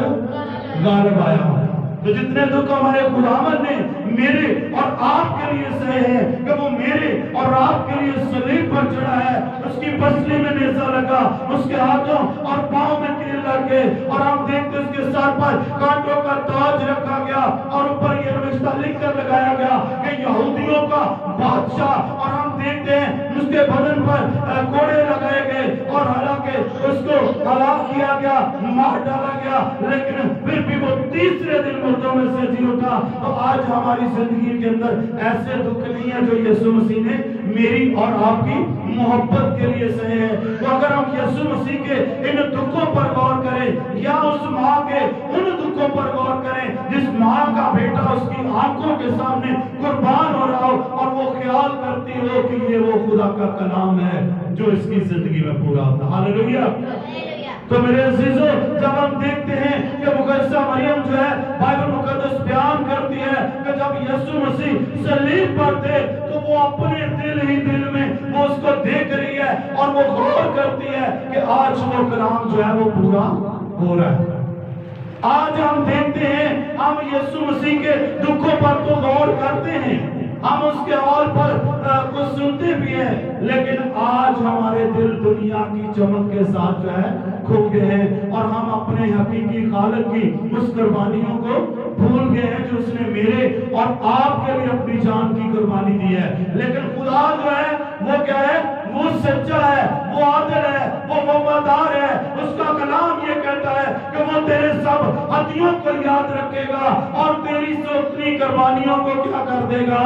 गालिब आया हूं। तो जितने दुख हमारे खुदावंद ने मेरे और आपके लिए सहे हैं कि वो मेरे और आपके लिए सलीब पर चढ़ा है, उसकी पसली में नेज़ा लगा, उसके हाथों और पांव में तीर लग गए, और हम देखते उसके सर पर कांटों का ताज रखा गया और ऊपर ये रिश्ता लिख कर लगाया गया कि यहूदियों का बादशाह। और हम देखते हैं उसके बदन पर कोड़े लगाए गए और हालांकि उसको हलाक किया गया, मार डाला गया, लेकिन फिर भी वो तीसरे दिन मुर्दों में से जी उठा। तो आज हमारी जिंदगी के अंदर ऐसे दुख नहीं है जो यीशु मसीह ने मेरी और आपकी मोहब्बत के लिए सहे हैं। तो अगर हम यीशु मसीह के इन दुखों पर गौर करें या उस माँ के उन दुखों पर गौर करें जिस माँ का बेटा उसकी आंखों के सामने कुर्बान हो रहा हो और वो ख्याल करती हो कि ये वो खुदा का कलाम है जो इसकी जिंदगी में पूरा होता है। हालेलुया। तो मेरे अजीजों, जब हम देखते हैं कि मुकद्दसा मरियम जो है, बाइबल मुकद्दस बयान करती है कि जब यीशु मसीह सलीब पर थे तो वो अपने दिल ही दिल में वो उसको देख रही है और वो गौर करती है कि आज वो कलाम जो है वो पूरा हो रहा है। आज हम देखते हैं, हम यीशु मसीह के दुखों पर तो गौर करते हैं, हम उसके हौल पर कुछ सुनते भी हैं, लेकिन आज हमारे दिल दुनिया की चमक के साथ जो है खो गए हैं और हम अपने हकीकी खालिक की उस कुर्बानियों को भूल गए हैं जो उसने मेरे और आपके लिए अपनी जान की कुर्बानी दी है। लेकिन खुदा जो है वो क्या है? वो सच्चा है, वो आदिल है, वो वफादार है। उसका कलाम ये कहता है कि वो तेरे सब हदियों को याद रखेगा और तेरी सोचनी कुर्बानियों को क्या कर देगा?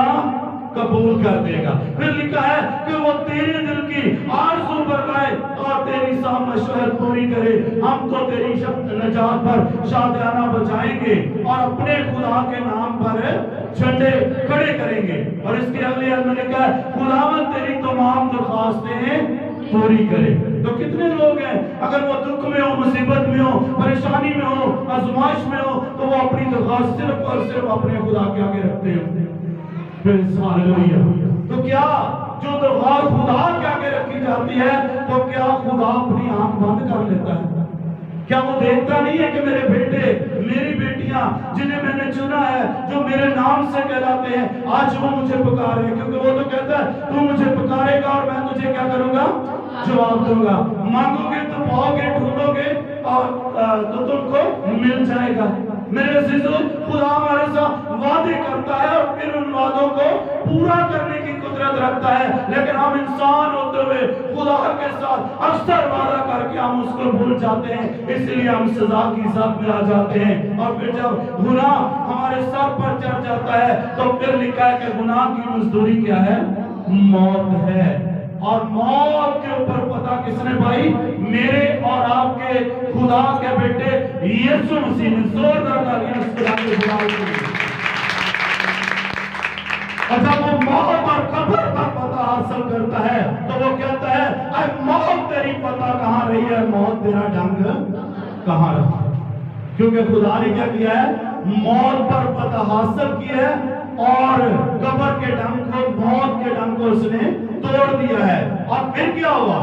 कबूल कर देगा। फिर लिखा है कि वो तेरे दिल की आरज़ू पर लाए और तेरी सब मशवरत पूरी करे। हम तो तेरी नजात पर शादियाना बजाएंगे और अपने खुदा के नाम पर झंडे खड़े करेंगे। और इसके अगले में लिखा है खुदावंद तेरी तमाम दरख्वास्तें पूरी करे। तो कितने लोग हैं अगर वो दुख में हो, मुसीबत में हो, परेशानी में हो, आजमाइश में हो, तो वो अपनी दरख्वास्त सिर्फ और सिर्फ अपने खुदा के आगे रखते हैं। तो क्या जो दरख्वास्त खुदा के आगे रखी जाती है तो क्या खुदा अपनी आंख बंद कर लेता है? क्या वो देखता नहीं है कि मेरे बेटे, मेरी बेटियां जिन्हें मैंने चुना है, जो मेरे नाम से कहलाते हैं, आज वो मुझे पुकारे? क्योंकि वो तो कहता है तू मुझे पुकारेगा और मैं तुझे क्या करूंगा? जवाब दूंगा। मांगोगे तो पाओगे, ढूंढोगे और तो तुमको मिल जाएगा। मेरे अजीजों, खुदा हमारे साथ वादे करता है और फिर उन वादों को पूरा करने की कुदरत रखता है, लेकिन हम इंसान होते हुए खुदा के साथ अक्सर वादा करके हम उसको भूल जाते हैं, इसलिए हम सजा की ज़द में आ जाते हैं। और फिर जब गुनाह हमारे सर पर चढ़ जाता है तो फिर लिखा है कि गुनाह की मजदूरी क्या है? मौत है। और मौत के ऊपर पता किसने पाई? मेरे और आपके खुदा के बेटे यीशु मसीह ने। जोरदार तालियां इस खुदा के बुलाने के लिए। और जब वो मौत और कब्र का पता हासिल करता है तो वो कहता है अरे मौत तेरी पता कहाँ रही है, मौत तेरा ढंग कहाँ रहा? क्योंकि खुदा ने क्या किया है? मौत पर पता हासिल किया है और कब्र के ढंग को, मौत के ढंग को उसने तोड़ दिया है। और फिर क्या हुआ?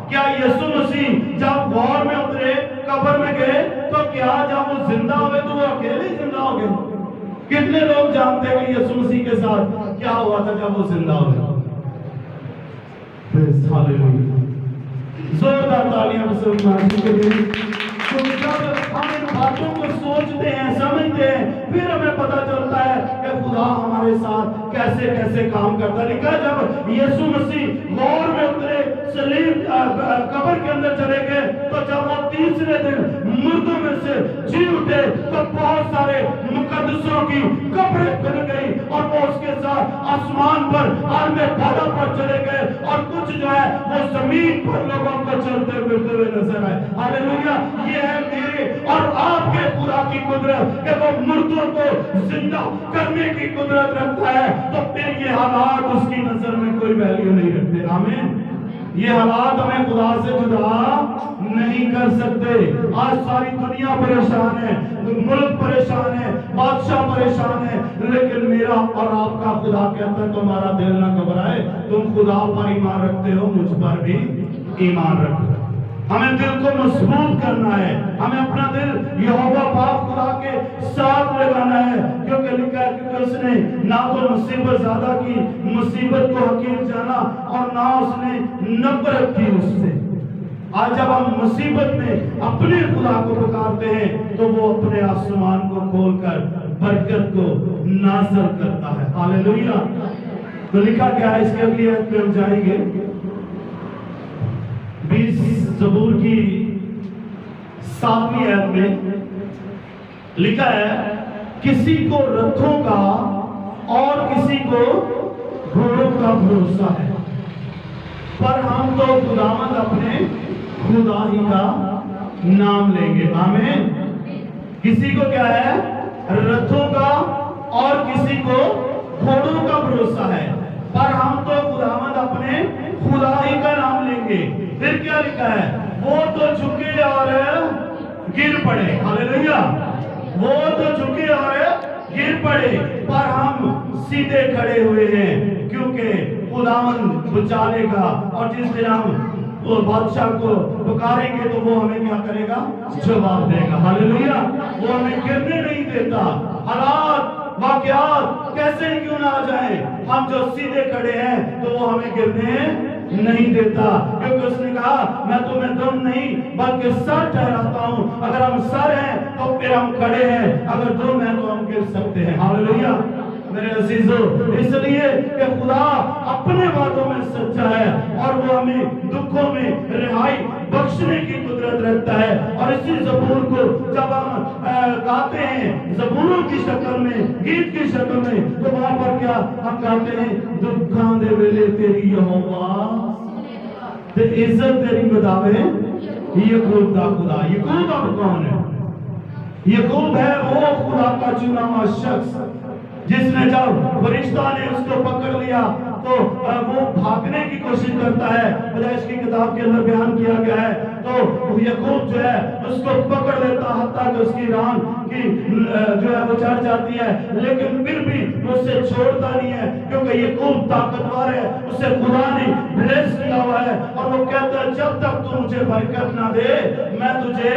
क्या यीशु मसीह जब गौर में उतरे, कब्र में गए, तो क्या जब वो जिंदा हुए तो वो अकेले जिंदा हो गए? कितने लोग जानते हैं कि यीशु मसीह के साथ क्या हुआ था जब वो जिंदा हुए? जोरदार तालियां मुसलमान के लिए। तो जब हम इन बातों को सोचते हैं, समझते हैं, फिर हमें पता चलता है कि खुदा हमारे साथ कैसे कैसे काम करता है। लिखा जब यीशु मसीह गौर में उतरे, सलीब कब्र के अंदर चले गए, तो जब वो तीसरे दिन मुर्दों में से जी उठे तो बहुत सारे मुकद्दसों की कब्रें खुल गई और वो उसके साथ आसमान पर आलमे बाला पर चले गए और कुछ जो है वो जमीन पर लोगों को चलते फिरते हुए नजर आए। हालेलुया। ये है मेरे और आपके खुदा की कुदरत कि वो मुर्दों को जिंदा करने की कुदरत रखता है। तो फिर ये हालात उसकी नजर में कोई वैल्यू नहीं रखते। आमीन। ये हालात हमें खुदा से जुदा नहीं कर सकते। आज सारी दुनिया परेशान है, मुल्क परेशान है, बादशाह परेशान है, लेकिन मेरा और आपका खुदा कहता है तुम्हारा दिल ना घबराए, तुम खुदा पर ईमान रखते हो, मुझ पर भी ईमान रखो। हमें दिल को मजबूत करना है, हमें अपना दिल यहोवा पाक खुदा के साथ लगाना है, क्योंकि लिखा है कि उसने ना तो मुसीबत ज्यादा की, मुसीबत को हकीर जाना, और ना उसने नफरत की उससे। आज जब हम मुसीबत में अपने खुदा को पुकारते हैं तो वो अपने आसमान को खोलकर बरकत को नाज़िल करता है। हालेलुया। तो लिखा क्या है, इसके अगली आयत पे हम जाएंगे। 20 ज़बूर की 7वीं आयत में लिखा है, किसी को रथों का और किसी को घोड़ों का भरोसा है, पर हम तो खुदावंद अपने खुदा ही का नाम लेंगे। आमीन। किसी को क्या है, रथों का और किसी को घोड़ों का भरोसा है, पर हम तो खुदावंद अपने खुदा ही का नाम लेंगे। फिर क्या लिखा है, वो तो झुके और गिर पड़े। हालेलुया। वो तो झुके और गिर पड़े, पर हम सीधे खड़े हुए हैं, क्योंकि खुदावंद बचा लेगा। और जिस दिन हम वो बादशाह को पुकारेंगे तो वो हमें क्या करेगा, जवाब देगा। हालेलुया। वो हमें गिरने नहीं देता। हालात वाकयात कैसे ही क्यों ना आ जाए, हम जो सीधे खड़े हैं तो वो हमें गिरने नहीं देता, क्योंकि उसने कहा मैं तुम्हें दुम नहीं बल्कि सर ठहराता हूं। अगर हम सर हैं तो फिर हम खड़े हैं, अगर दुम है तो हम गिर सकते हैं। हालेलुया मेरे अजीजों, इसलिए कि खुदा अपने बातों में सच्चा है और वो हमें दुखों में रिहाई बख्शने की कुदरत रखता है। और इसी ज़बूर को जब हम गाते हैं ज़बूरों की शक्ल में, गीत की शक्ल में, तो वहां पर क्या हम गाते हैं, दुखां दे वेले तेरी यहोवा ते इज्जत तेरी बतावे याकूब दा खुदा। याकूब अब कौन है? याकूब है वो खुदा का चुना हुआ शख्स जिसने जब फरिश्ता ने उसको पकड़ लिया तो वो भागने की कोशिश करता है। पैदाइश की किताब के अंदर बयान किया गया है, तो याकूब जो है उसको पकड़ लेता, हत्ता कि उसकी रान की जो है वो चढ़ जाती है, लेकिन फिर भी उसे छोड़ता नहीं है, क्योंकि याकूब ताकतवर है, उसे खुदा ने ब्लेस किया हुआ है। और वो कहता है जब तक तू मुझे बरकत ना दे मैं तुझे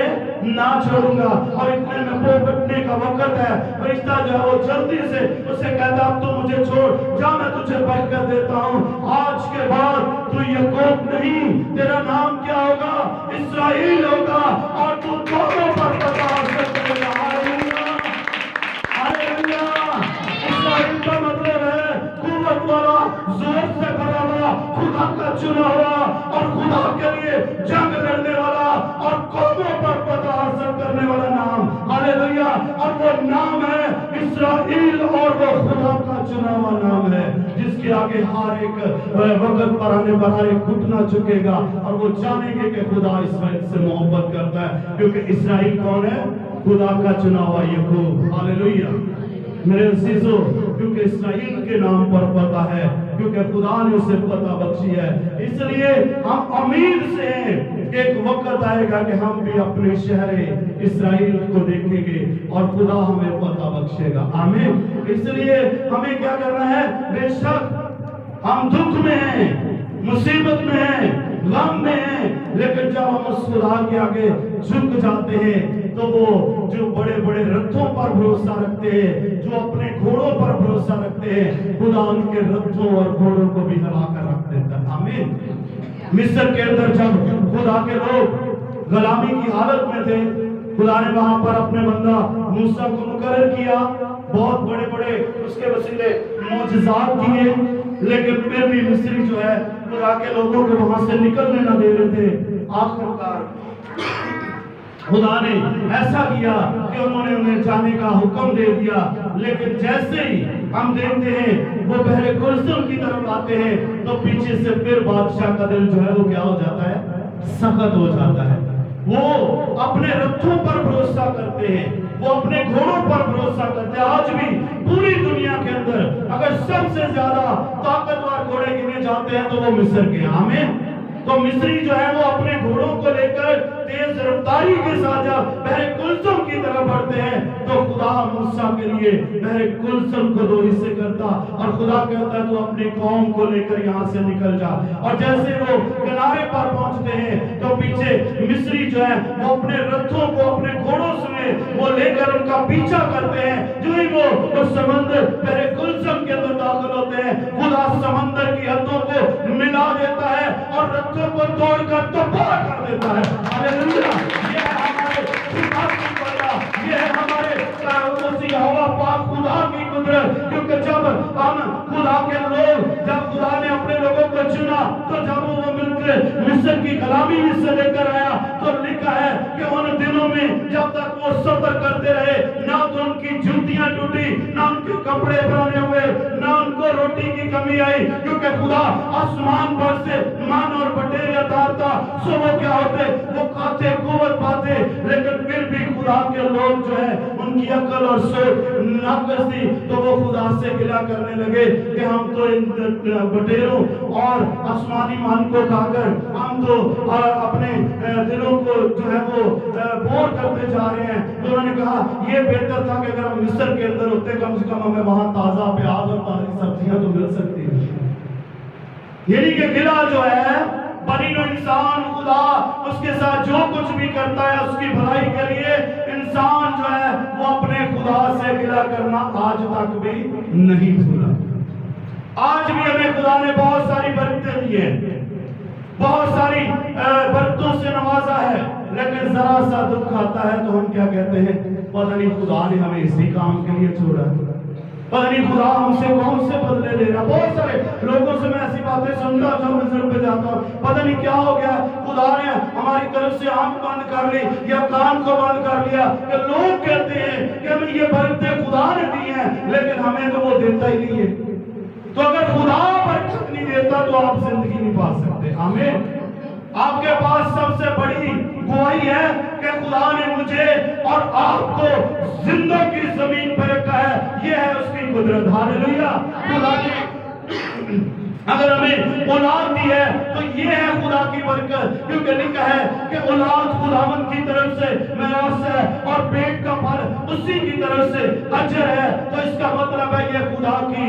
ना छोड़ूंगा। और इतने में पोपटने का वक्त है, फरिश्ता जो है वो जल्दी से उसे कहता अब तू मुझे छोड़ जा, मैं तुझे बरकत देता हूँ। आज के बाद तू याकूब नहीं, तेरा नाम क्या होगा, इस्राएल होगा, और तू दोनों पर प्रकाश करेगा। Hallelujah hallelujah. इस्राएल का मतलब है कुव्वत वाला, जोर से भरा हुआ, खुदा का चुना हुआ और खुदा के लिए जंग लड़ने वाला और कौमों पर फतह हासिल करने वाला नाम। हालेलुया। और वो नाम है इस्राएल, और वो खुदा का चुना हुआ नाम है जिसके आगे हर एक वक्त पर आने पर हर एक घुटना झुकेगा और वो जानेंगे कि खुदा इस्राएल से मोहब्बत करता है, क्योंकि इस्राएल कौन है, खुदा का चुना हुआ याकूब। हालेलुया मेरे अजीजों, क्योंकि इस्राएल के नाम पर पता है, क्योंकि खुदा ने उसे पता बख्शी है। इसलिए हम उम्मीद से हैं कि एक वक्त आएगा कि हम भी अपने शहर इस्राएल को देखेंगे और खुदा हमें पता बख्शेगा। आमीन। इसलिए हमें क्या करना है, बेशक हम दुख में हैं, मुसीबत में हैं, गम में हैं, लेकिन जब हम उस खुदा के आगे झुक जाते हैं तो वो जो बड़े बड़े रथों पर भरोसा रखते हैं, जो अपने घोड़ों पर भरोसा रखते हैं, खुदा उनके रथों और घोड़ों को भी हिला कर रख देता है। आमीन। मिस्र के अंदर जब खुदा के लोग गुलामी की हालत में थे, खुदा ने वहां पर अपने बंदा मूसा को मुकर्रर किया, बहुत बड़े बड़े उसके वसीले मौजज़ात किए, लेकिन फिर भी मिस्री जो है खुदा के लोगों को वहां से निकलने न दे रहे थे। आखिरकार खुदा ने ऐसा किया कि उन्होंने उन्हें जाने का हुक्म दे दिया, लेकिन जैसे ही हम देखते हैं वो पहले कुरसुम की तरफ आते हैं तो पीछे से फिर बादशाह का दिल जो है वो क्या हो जाता है, सख्त हो जाता है। वो अपने रथों पर भरोसा करते हैं, वो अपने घोड़ों पर भरोसा करते हैं। आज भी पूरी दुनिया के अंदर अगर सबसे ज्यादा ताकतवर घोड़े गिने जाते हैं तो वो मिस्र के। आमीन। तो मिस्री जो है वो अपने घोड़ों को लेकर तेज रफ्तारी के साथ जब बहरे कुलसुम की तरफ बढ़ते हैं तो खुदा मूसा के लिए बहरे कुलसुम को 2 हिस्से करता और खुदा कहता है तू अपनी कौम को लेकर यहाँ से निकल जा। और जैसे वो किनारे पर पहुंचते हैं तो पीछे मिस्री जो है वो अपने रथों को अपने घोड़ों से वो लेकर उनका पीछा करते हैं। जो ही वो समंदर बहरे कुलसुम के अंदर दाखिल होते हैं खुदा समंदर की हदों को मिला देता है और रथों को तोड़कर तबाह कर देता है। हालेलुया। ये है हमारे खुदा की बड़ा, ये है हमारे यहोवा पाक खुदा की कुदरत। क्योंकि जब हम खुदा के लोग, जब खुदा ने अपने लोगों को चुना तो जब वो मिलकर मिस्र की गुलामी में से लेकर आया तो लिखा है कि उन दिनों में जब तक वो सफर करते रहे ना तो उनकी जूतियां टूटी, ना उनके कपड़े पुराने हुए, ना उनको रोटी की कमी आई, क्योंकि खुदा आसमान पर से मान और बटेर उतारता। सो वो क्या होते, वो खाते कुवत पाते, लेकिन फिर भी खुदा के लोग जो है उनकी अकल और सोच नाकस थी। तो वो खुदा से गिला करने लगे कि हम तो इन बटेरों और आसमानी मान को खाकर हम तो अपने दिलों को जो है वो बोर करते जा रहे हैं। तो उन्होंने कहा ये बेहतर था कि अगर हम मिस्र के अंदर होते, कम से कम हमें वहां ताजा प्याज और ताजी सब्जियां तो मिल सकती है। यानी कि गिला जो है बनीनो इंसान खुदा उसके साथ जो कुछ भी करता है उसकी भलाई के लिए, इंसान जो है वो अपने खुदा से गिला करना आज तक भी नहीं भूला। आज भी हमें खुदा ने बहुत सारी बरकतें दी है, बहुत सारी बरकतों से नवाजा है, लेकिन जरा सा दुख आता है तो हम क्या कहते हैं, पता नहीं खुदा ने हमें इसी काम के लिए छोड़ा, पता नहीं खुदा हमसे कौन से बदले ले रहा। बहुत सारे लोगों से मैं ऐसी बातें सुनता जब मिस्र पे जाता हूँ, पता नहीं क्या हो गया, खुदा ने हमारी तरफ से आंख बंद कर ली या कान को बंद कर लिया। कि लोग कहते हैं कि हमें ये बरकतें खुदा ने दी हैं, लेकिन हमें तो वो देता ही नहीं है। तो अगर खुदा बरकत नहीं देता तो आप जिंदगी नहीं पा सकते। आमीन। आपके पास सबसे बड़ी गवाही है कि खुदा ने मुझे और आपको जिंदा की जमीन पर रखा है, ये है उसकी कुदरत। हालेलुया। खुदा ने अगर हमें औलाद दी है तो ये है खुदा की बरकत, क्योंकि लिखा है कि औलाद खुदावन की तरफ से मिरास है और पेट का फल उसी की तरफ से अजर है। तो इसका मतलब है ये खुदा की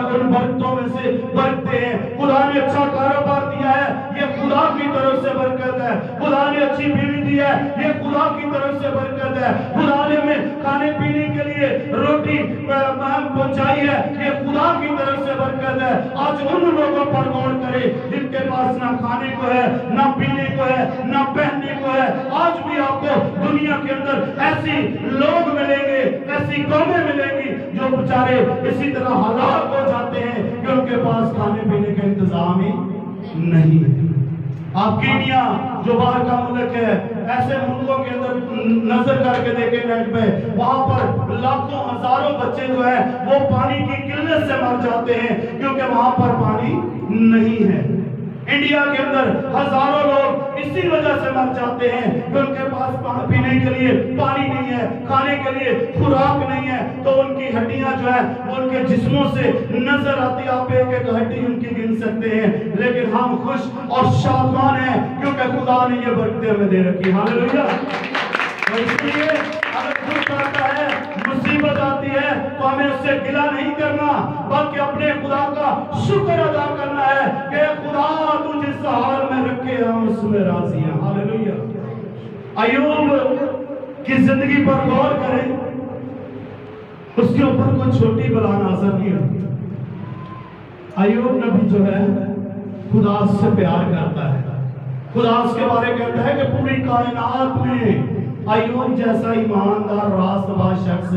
उन बरकतों में से बरकतें हैं। खुदा ने अच्छा कारोबार दिया है, ये खुदा की तरफ से बरकत है। खुदा ने अच्छी बीवी दी है, ये खुदा की तरफ से बरकत है। खुदा ने हमें खाने पीने के लिए रोटी पहुंचाई है, ये खुदा की तरफ से बरकत है। आज उन लोगों पर गौर करें जिनके पास ना खाने को है, ना पीने को है, ना पहनने को है। आज भी आपको दुनिया के अंदर ऐसी लोग मिलेंगे, ऐसी कौमें मिलेंगी जो बेचारे इसी तरह हलाक हो जाते हैं कि उनके पास खाने पीने का इंतजाम ही नहीं है। आप कीनिया जो बाहर का मुल्क है, ऐसे मुल्कों के अंदर नजर करके देखें नेट पे, वहां पर लाखों हजारों बच्चे जो है वो पानी की किल्लत से मर जाते हैं क्योंकि वहां पर पानी नहीं है। इंडिया के अंदर हजारों लोग इसी वजह से मर जाते हैं कि उनके पास पीने के लिए पानी नहीं है, खाने के लिए खुराक नहीं है। तो उनकी हड्डियां जो है वो उनके जिस्मों से नजर आती, आप एक एक हड्डी उनकी गिन सकते हैं। लेकिन हम खुश और शादमान हैं क्योंकि खुदा ने ये बरकतें हमें दे रखी। हालेलुया। तो इसलिए अगर दुख आता है, मुसीबत आती है, तो हमें उससे गिला नहीं करना, बल्कि अपने खुदा का शुक्र अदा करना है कि खुदा तू जिस हाल में रखे हम उसमें राजी हैं। हालेलुया। अय्यूब की जिंदगी पर गौर करें, उसके ऊपर कोई छोटी बला नाज़िल नहीं होती। अय्यूब नबी जो है खुदा से प्यार करता है, खुदा उसके बारे में कहता है कि पूरी कायनात में अय्यूब जैसा ईमानदार रास्तबाज शख्स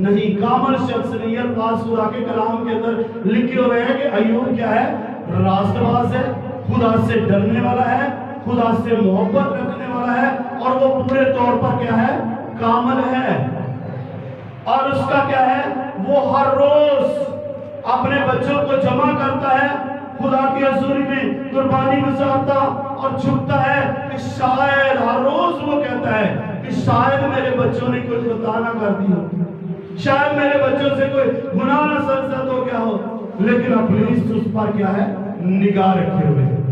नहीं, कामल शख्स नहीं है। अल्लाह खुदा के कलाम के अंदर लिखे हुए हैं कि अय्यूब क्या है, रास्तबाज है, खुदा से डरने वाला है, खुदा से मोहब्बत रखने वाला है, और वो पूरे तौर पर क्या है, कामल है। और उसका क्या है, वो हर रोज अपने बच्चों को जमा करता है, खुदा की हजूरी में कुर्बानी गुजारता और झुकता है कि शायद हर रोज वो कहता है कि शायद मेरे बच्चों ने कुछ खता ना कर दी हो, शायद मेरे बच्चों से कोई गुनाह ना सरजद हो गया हो, लेकिन इब्लीस उस पर क्या है, निगाह रखे हुए है।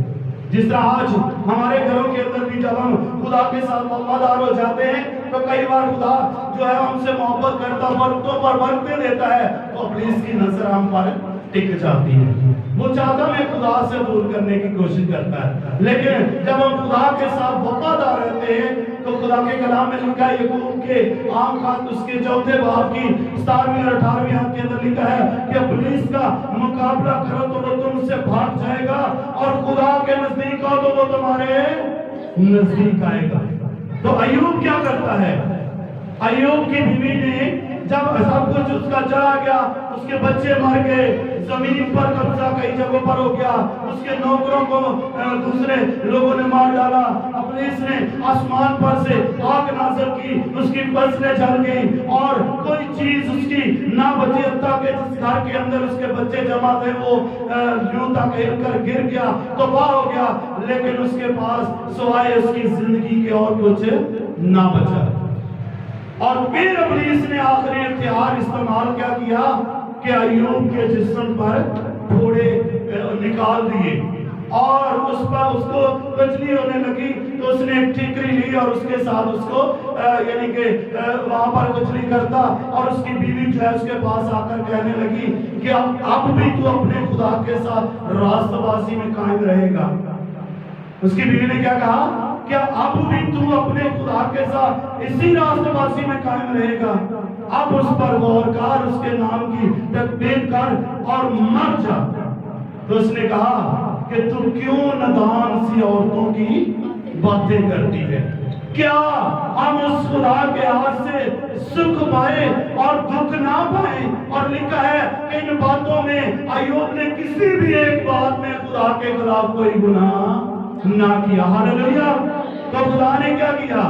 जिस तरह आज हमारे घरों के अंदर भी जब हम खुदा के साथ वफादार हो जाते हैं तो कई बार खुदा जो है हमसे मोहब्बत करता वक्तों पर बरकतें देता है तो इब्लीस की नजर हम पर टिक जाती है। वो चाहता है खुदा से दूर करने की कोशिश करता है, लेकिन जब हम खुदा के साथ वफादार रहते हैं तो खुदा के कलाम में लिखा है याकूब के आम खात उसके 4 बाब की 17वीं और 18वीं आयत के अंदर लिखा है कि इब्लीस का मुकाबला करो तो वो तुमसे भाग जाएगा और खुदा के नजदीक आओ तो वो तुम्हारे नजदीक आएगा। तो अय्यूब क्या करता है? अय्यूब की बीवी ने जब सब कुछ उसका चला गया, उसके बच्चे मर गए, जमीन पर कब्जा कई जगहों पर हो गया, उसके नौकरों को दूसरे लोगों ने मार डाला, इब्लीस ने आसमान पर से आग नाज़िल की, उसकी फसलें जल गई और कोई चीज उसकी ना बची। हत्ता के जिस घर के अंदर उसके बच्चे जमा थे वो यूं तक हिलकर गिर गया, तबाह हो गया, लेकिन उसके पास सिवाय उसकी जिंदगी के और कुछ ना बचा। और फिर इब्लीस ने आखिरी हथियार इस्तेमाल क्या किया कि अय्यूब के जिस्म पर फोड़े निकाल दिए और उस पर उसको कचली होने लगी तो उसने एक ठीकरी ली और उसके साथ उसको यानी कि वहां पर कचली करता और उसकी बीवी जो है उसके पास आकर कहने लगी कि अब भी तू अपने खुदा के साथ रास्तबाजी में कायम रहेगा। उसकी बीवी ने क्या कहा? क्या अब भी तू अपने खुदा के साथ इसी रास्तबाजी में कायम रहेगा? अब उस पर गौर कर, उसके नाम की तकबीर कर और मर जा। तो उसने कहा कि तू क्यों नादान सी औरतों की बातें करती है? क्या हम उस खुदा के हाथ से सुख पाए और दुख ना पाए? और लिखा है कि इन बातों में अय्यूब ने किसी भी एक बात में खुदा के खिलाफ कोई गुनाह ना किया। हालेलुया। तो खुदा ने क्या किया?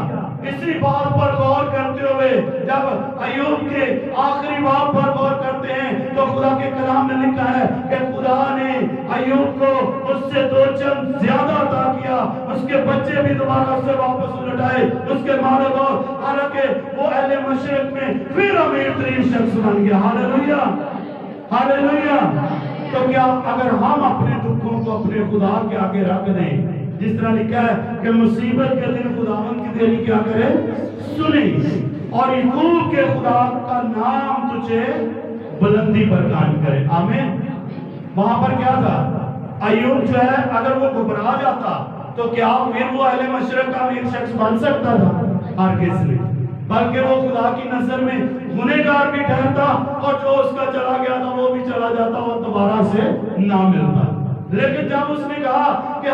इसी बात पर गौर करते हुए जब अय्यूब के आखिरी बात पर गौर करते हैं तो खुदा के कलाम में लिखा है कि खुदा ने अय्यूब को उससे 2 चंद ज्यादा अता किया, उसके बच्चे भी दोबारा से वापस उलटाए, उसके माल और हालांकि वो अहले मशरिक में फिर अमीर तरीन शख्स बन गया। Hallelujah, hallelujah. तो क्या अगर हम अपने दुखों को अपने खुदा के आगे रख दें, जिस तरह लिखा है कि मुसीबत के दिन खुदावंद की देरी क्या करे? सुनी, और याकूब के खुदा का नाम तुझे बुलंदी पर कायम करे। आमीन। वहां पर क्या था? अय्यूब जो है अगर वो घबरा जाता तो क्या फिर वो अहले मशरिक का अमीर शख्स बन सकता था? हरगिज़ नहीं, बल्कि वो खुदा की नजर में गुनहगार भी ठहरता और जो उसका चला गया था वो भी चला जाता और दोबारा से ना मिलता। लेकिन जब उसने कहा कि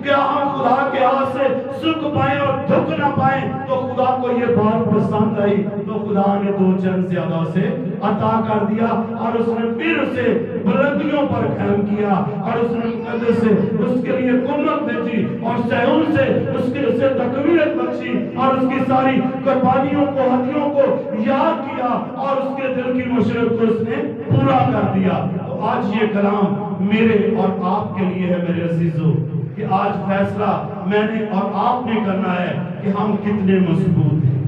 क्या हम खुदा के हाथ से सुख पाए और दुख ना पाए, तो खुदा को ये बात पसंद आई, तो खुदा ने 2 चंद ज्यादा उसे अता कर दिया और उसने फिर उसे बुलंदियों पर कायम किया और उसने मुकद्दस से उसके लिए कुम्मत भेजी और सहूल से उसे तकवीयत बख्शी और उसकी सारी कुर्बानियों को, हदियों को याद किया और उसके दिल की मशरत को उसने पूरा कर दिया। तो आज ये कलाम मेरे और आपके लिए है मेरे अजीजों, कि आज फैसला मैंने और आपने करना है कि हम कितने मजबूत हैं।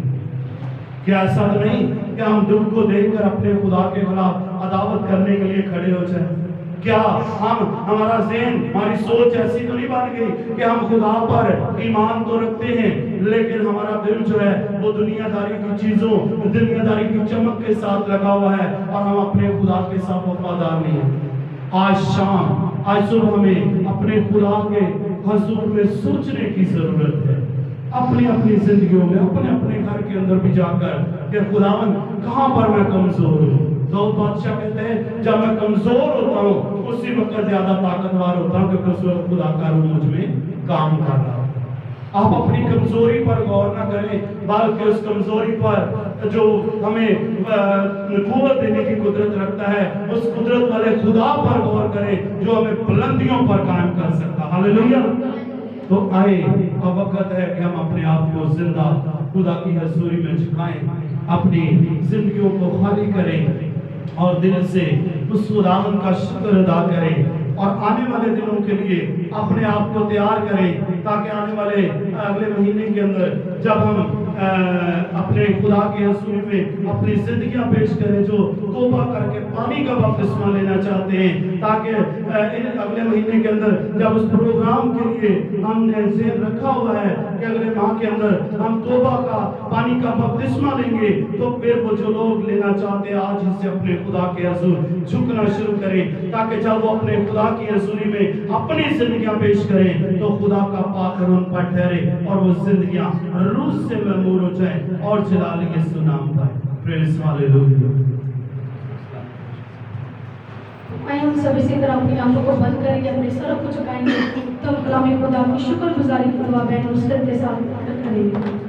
क्या ऐसा तो नहीं कि हम दुख को देखकर अपने खुदा के खिलाफ अदावत करने के लिए खड़े हो जाए? क्या हमारा ज़हन, हमारी सोच ऐसी तो नहीं बन गई कि हम खुदा पर ईमान तो रखते हैं लेकिन हमारा दिल जो है वो दुनियादारी की चीजों, दुनियादारी की चमक के साथ लगा हुआ है और हम अपने खुदा के साथ वफादार नहीं हैं? आज शाम, आज सुबह हमें अपने खुदा के हुजूर में सोचने की जरूरत है, अपनी अपनी जिंदगियों में, अपने अपने घर के अंदर भी जाकर कि खुदावन कहाँ पर मैं कमजोर हूँ। तो बादशाह कहते हैं जब मैं कमजोर होता हूँ उसी वक्त ज्यादा ताकतवर होता हूँ क्योंकि उस वक्त खुदा का रूह मुझ में काम कर रहा है। आप अपनी कमजोरी पर गौर न करें बल्कि उस कमजोरी पर जो हमें कुव्वत देने की कुदरत रखता है उस कुदरत वाले खुदा पर गौर करें जो हमें बुलंदियों पर कायम कर सकता है। हालेलुया। तो आए अब वक्त है कि हम अपने आप को जिंदा खुदा की हजूरी में झुकाएं, अपनी जिंदगियों को खाली करें और दिल से उस खुदावंद का शुक्र अदा करें और आने वाले दिनों के लिए अपने आप को तैयार करें ताकि आने वाले अगले महीने के अंदर जब हम अपने खुदा के हजूर में अपनी जिंदगियां पेश करें जो तौबा करके पानी का बपतिस्मा लेना चाहते हैं, ताकि इन अगले महीने के अंदर जब उस प्रोग्राम के लिए हमने ज़हन रखा हुआ है कि अगले माह के अंदर हम तौबा का पानी का बपतिस्मा लेंगे, तो फिर वो जो लोग लेना चाहते हैं आज ही से अपने खुदा के हजूर झुकना शुरू करें, ताकि जब वो अपने खुदा की हजूरी में अपनी जिंदगियां पेश करें तो खुदा का पाकर उन पर ठहरे और वो जिंदगियां रूह से महमूर हो जाए और जलाल यीशु नाम पर। Praise hallelujah. आइए हम सब इसी तरह अपनी आंखों को बंद करेंगे, अपने सरों को झुकाएंगे, तो हम कलाम खुदा की शुक्रगुजारी की दुआ बहन नुसरत के साथ करेंगे।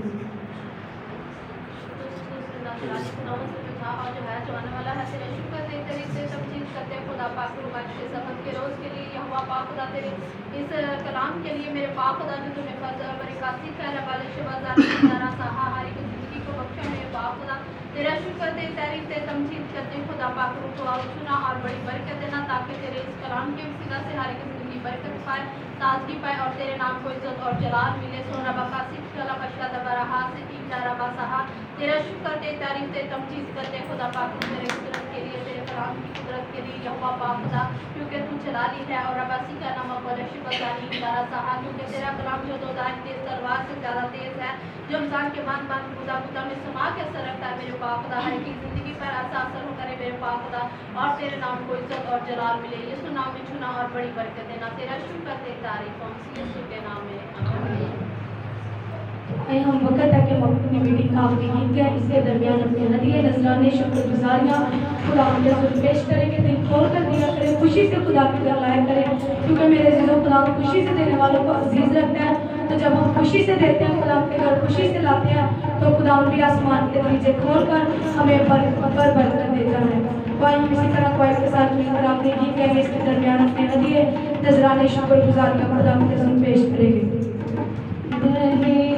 इस कलाम के लिए मेरे पाक खुदा जो तूने बरकाती फैला वाले शबाज़ारा सहा हमारी जिंदगी को बख्शा मेरे पाक खुदा तेरा शुक्र दे तारीफ ते तमजीद करते खुदा पाक रूह को चुना और बड़ी बरकत देना ताकि तेरे इस कलाम के वसीला से हर एक जिंदगी बरकत पाए, ताजगी पाए और तेरे नाम को इज्जत और जलाल मिले। सोना बकासी चला बशा दबरा हाथ से तीन दारा सहा तेरा शुक्र दे तारीफ ते तमजीद करते खुदा पाक तेरे कुदरत के लिए, तेरे कलाम की कुदरत के लिए यहोवा पाक खुदा क्योंकि तू जलाली है और अबासी का नाम बजानी दारा सहा क्योंकि तेरा कलाम जो दो दार तेज तलवार से ज़्यादा तेज है, जो इंसान के मान खुदा खुदा में समा के असर रखता है मेरे पाक खुदा, हर की जिंदगी पर ऐसा असर हो करे मेरे पाक खुदा और तेरे नाम को इज्जत और जलाल मिले। यीशु नाम में चुना और बड़ी बरकत देना, तेरा शुक्र ते तारीफ यीशु के नाम में आमीन। आइए हम वक्त है कि हम अपनी मीटिंग का आखिरी गीत गाएं, इसके दरमियान अपने हदिये नजराने शुक्रगुजारियां खुदा के हज़ूर पेश करेंगे। दिल खोल कर दिया करें, खुशी से खुदा की गवाही करें, क्योंकि मेरे अज़ीज़ों खुदा खुशी से देने वालों को अजीज रखता है। तो जब हम खुशी से देते हैं, खुदा के घर खुशी से लाते हैं, तो खुदा भी आसमान के दरवाजे खोल कर हमें बरकत देता है। तो आइए हम इसी तरह कोई के साथ मिलकर आखिरी गीत गाएंगे, इसके दरमियान अपने हदिये नजराने शुक्रगुजारियां खुदा के हज़ूर पेश करेंगे। Amen.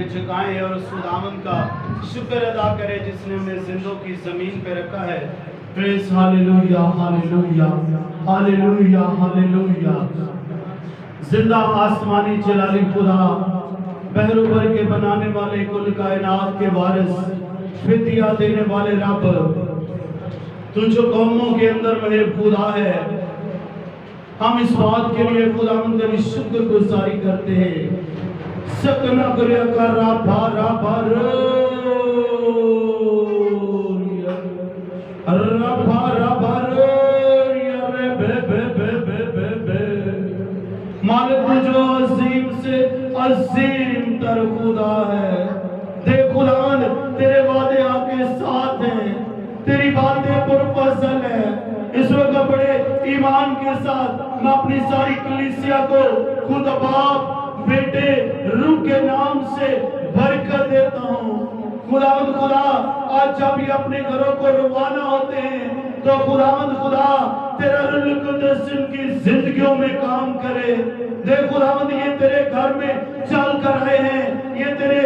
सिर झुकाएं और उस खुदावंद का शुक्र अदा करें जिसने हमें जिंदों की जमीन पे रखा है। Praise hallelujah hallelujah hallelujah hallelujah. जिंदा आसमानी जलाली खुदा, बहरों के बनाने वाले, कुल कायनात के वारिस, फिदिया देने वाले रब, तू जो कौमों के अंदर महबूब खुदा है, हम इस बात के लिए खुदावंद तेरी शुक्रगुजारी करते हैं। सकना गुरिया का राभा राभा राभा राभा रे बे बे बे बे बे बे। मालिक जो अजीम से अजीम तर खुदा है। देख खुदावंद तेरे वादे आपके साथ हैं, तेरी बातें पुरफसल है। इस वक्त बड़े ईमान के साथ मैं अपनी सारी कलीसिया को खुद बाप बेटे रूह के नाम से बरकत देता हूँ। खुदावंद खुदा, आज जब ये अपने घरों को रवाना होते हैं तो खुदावंद खुदा तेरा रूह कुदस इनकी जिंदगियों में काम करे। देख खुदावंद ये तेरे घर में चल कर आए हैं, ये तेरे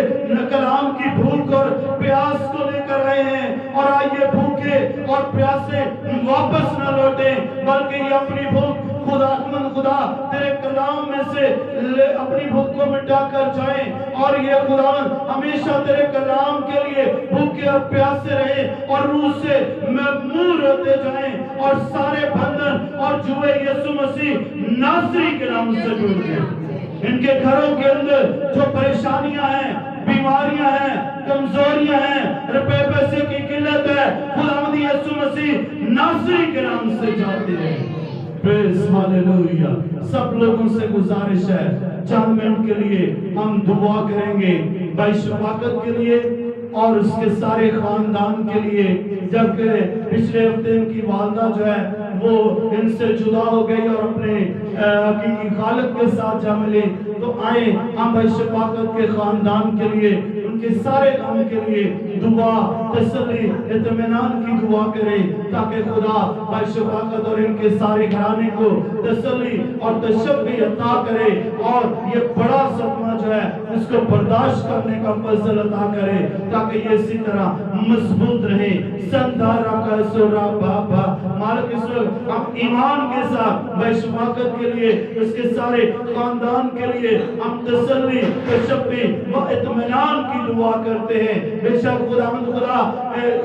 कलाम की भूख और प्यास को लेकर आए हैं, और आइए भूखे और प्यासे वापस न लौटे, बल्कि ये अपनी भूख खुदा तेरे कलाम में से अपनी भूख को मिटा कर जाएं, और ये खुदावंद हमेशा तेरे कलाम के लिए भूखे और प्यासे रहे और रूह से मजबूर होते जाएं, और सारे बंधन और जुए यीशु मसीह नासरी के नाम से दूर हैं। इनके घरों के अंदर जो परेशानियां हैं, बीमारियां हैं, कमजोरियां हैं, रुपए पैसे की किल्लत है, खुदावंद यीशु मसीह नासरी के नाम से जाते हैं। Praise hallelujah. सब लोगों से गुजारिश है, चंद मिनट के लिए हम दुआ करेंगे भाई शफाकत के लिए और उसके सारे खानदान के लिए। जबकि पिछले हफ्ते इनकी वालदा जो है वो इनसे जुदा हो गई और अपने हकीकी खालिक के साथ जा मिली, तो आए हम भाई शफाकत के खानदान के लिए, उनके सारे काम के लिए दुआ, तसल्ली, इत्मीनान की दुआ करें, ताकि खुदा भाई शफाकत और इनके सारे घराने को तसल्ली और तशफ़ी अता करे, और ये बड़ा सदमा जो है इसको बर्दाश्त करने का फज़ल अता करे, ताकि ये इसी तरह मजबूत रहे। संधारा का सोरा बाबा मालिक, इस वक्त हम ईमान के साथ भाई शफाकत के लिए, उसके सारे खानदान के लिए हम तसल्ली, तशफ़ी व इत्मीनान की दुआ करते हैं। बेशक खुदावंद खुदा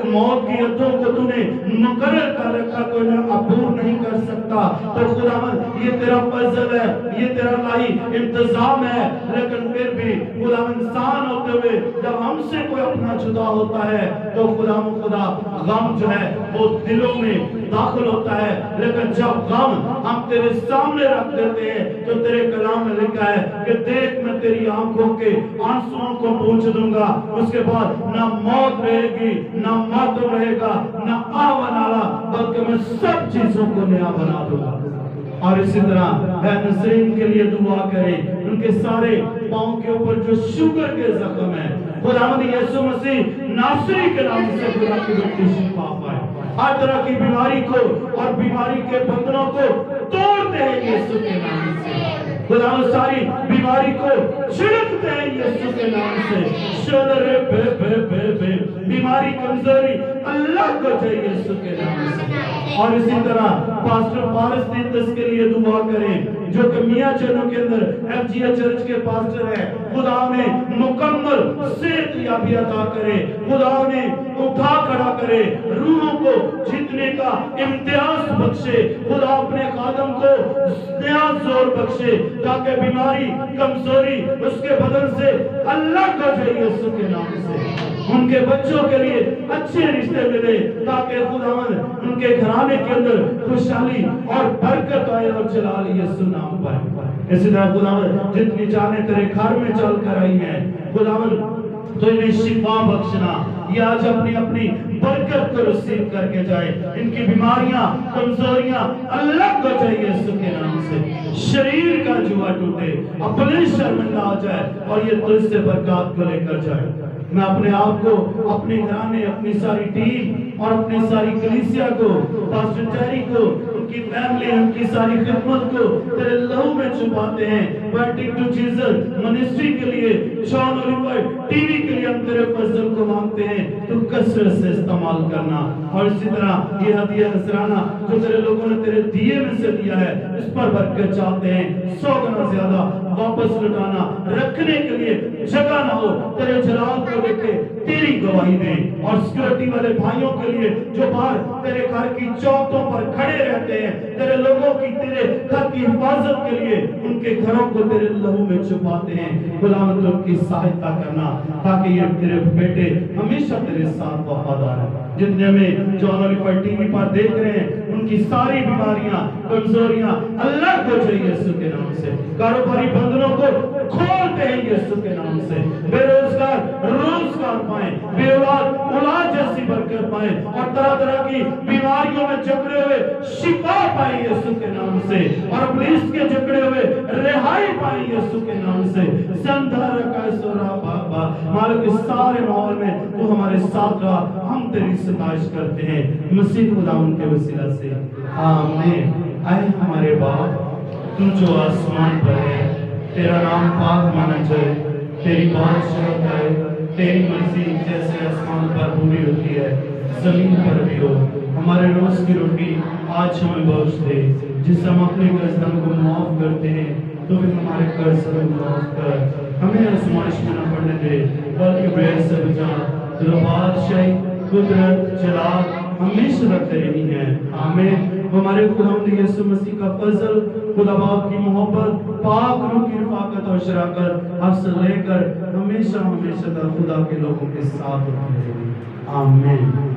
मौत की हदों को तूने मुकर्रर कर रखा, कोई अबूर नहीं कर सकता, तो खुदावंद ये तेरा फजल है, ये तेरा इलाही इंतजाम है। लेकिन फिर भी खुदावंद इंसान होते हुए जब हमसे कोई अपना जुदा होता है तो खुदावंद खुदा गम जो है वो दिलों में दाखिल होता है। लेकिन जब गम हम तेरे सामने रख देते हैं तो तेरे कलाम में लिखा है कि देख मैं तेरी आंखों के आंसुओं को पोंछ दूंगा, उसके बाद ना मौत रहेगी, ना मातम रहेगा, ना आवन आला, बल्कि मैं सब चीजों को नया बना दूंगा। और इसी तरह है नज़रीन के लिए दुआ करें, उनके सारे पांव के ऊपर जो शुगर के जख्म है, खुदावंद यीशु मसीह नासरी के नाम से खुदा की बख्शिश शिफा पाए। हर तरह की बीमारी को और बीमारी के बंधनों को तोड़ते हैं यीशु के नाम से। खुदावंद सारी बीमारी को छिड़कते हैं यीशु के नाम से। शोदरे बे बे बे बे बीमारी कमजोरी अल्लाह को चाहिए यीशु के नाम से। और इसी तरह पास्टर पारस तीर्थस के लिए दुआ करें, जो कि मियां चरणों के अंदर एफजीए चर्च के पास्टर है। खुदा ने मुकम्मल सेहत याबी अता करे, खुदा ने उठा खड़ा करे, रूहों को जीतने का इम्तियाज बख्शे, खुदा अपने खादम को नया जोर बख्शे, ताकि बीमारी कमजोरी उसके बदन से अल्लाह को चाहिए यीशु के नाम से। उनके बच्चों के लिए अच्छे रिश्ते मिले, ताकि खुदावंद उनके घराने के अंदर खुशहाली और बरकत आए और जलाल यीशु नाम पाए। इसी तरह खुदावंद जितनी जाने तेरे घर में चल कर आई है, खुदावंद तो इन्हें शिफा बख्शना, ये आज अपनी अपनी बरकत को रिसीव करके जाए। इनकी बीमारियां कमजोरियां अल्लाह को चाहिए यीशु के नाम से। शरीर का जुआ टूटे, अपने शर्मिंदा हो जाए और ये तुझ से बरकत को लेकर जाए। मैं अपने आप को, अपने घराने, अपनी सारी टीम और अपनी सारी कलीसिया को, पास्टर टेरी को, उनकी फैमिली, उनकी सारी खिदमत को तेरे लहू में छुपाते हैं। Pointing to Jesus मिनिस्ट्री के लिए, जॉन ओलिवर टीवी के लिए हम तेरे फजल को मांगते हैं, तू कसरत से इस्तेमाल करना। और इसी तरह ये हदिया नजराना जो तेरे लोगों ने तेरे दिए में से दिया है, इस पर बरकत चाहते हैं, 100 गुना ज्यादा वापस लौटाना, रखने के लिए जगह ना हो, तेरे जलाल को देखे तेरी गवाही दे। और सिक्योरिटी वाले भाइयों के लिए जो बाहर तेरे घर की चौकों पर खड़े रहते हैं, तेरे लोगों की, तेरे घर की हिफाजत के लिए उनके घरों को तेरे लहू में छुपाते हैं। खुदावंद उनकी सहायता करना, ताकि ये तेरे बेटे हमेशा तेरे साथ वफादार है। जितने में जॉन ओलिवर टीवी पर देख रहे हैं, उनकी सारी बीमारियां, कमजोरियां अलग हो जाए यीशु के नाम से। कारोबारी बंधनों को खोलते हैं यीशु के नाम से। बेरोजगार रोजगार पाए, बेऔलाद औलाद जैसी बरकत पाए, और तरह तरह की बीमारियों में जकड़े हुए शिफा पाए यीशु के नाम से, और पुलिस के जकड़े हुए रिहाई पाए यीशु के नाम से। संधार का सोरा बाबा मालिक, इस सारे माहौल में तू हमारे साथ रहा, हम तेरी सताइश करते हैं मसीह खुदा उनके वसीला से, आमीन। आए हमारे बाप, तू जो आसमान पर है, तेरा नाम पाक माना जाए, तेरी बादशाह है, तेरी मर्जी जैसे आसमान पर पूरी होती है जमीन पर भी हो। हमारे रोज की रोटी आज हमें बख्श दे, जिससे हम अपने कर्जदारों को माफ करते हैं, तो भी हमारे कर्ज को माफ कर। हमें आजमाइश में न पड़ने दे, बल्कि बुराई से बचा। तेरा बादशाही, कुदरत, जलाल हमेशा तक तेरी ही है, आमीन। हमारे खुदावंद यीशु मसीह का फजल, खुदा बाप की मोहब्बत, पाक रूह की रफ़ाकत और शराकत अब से लेकर हमेशा हमेशा तक खुदा के लोगों के साथ होती है, आमीन।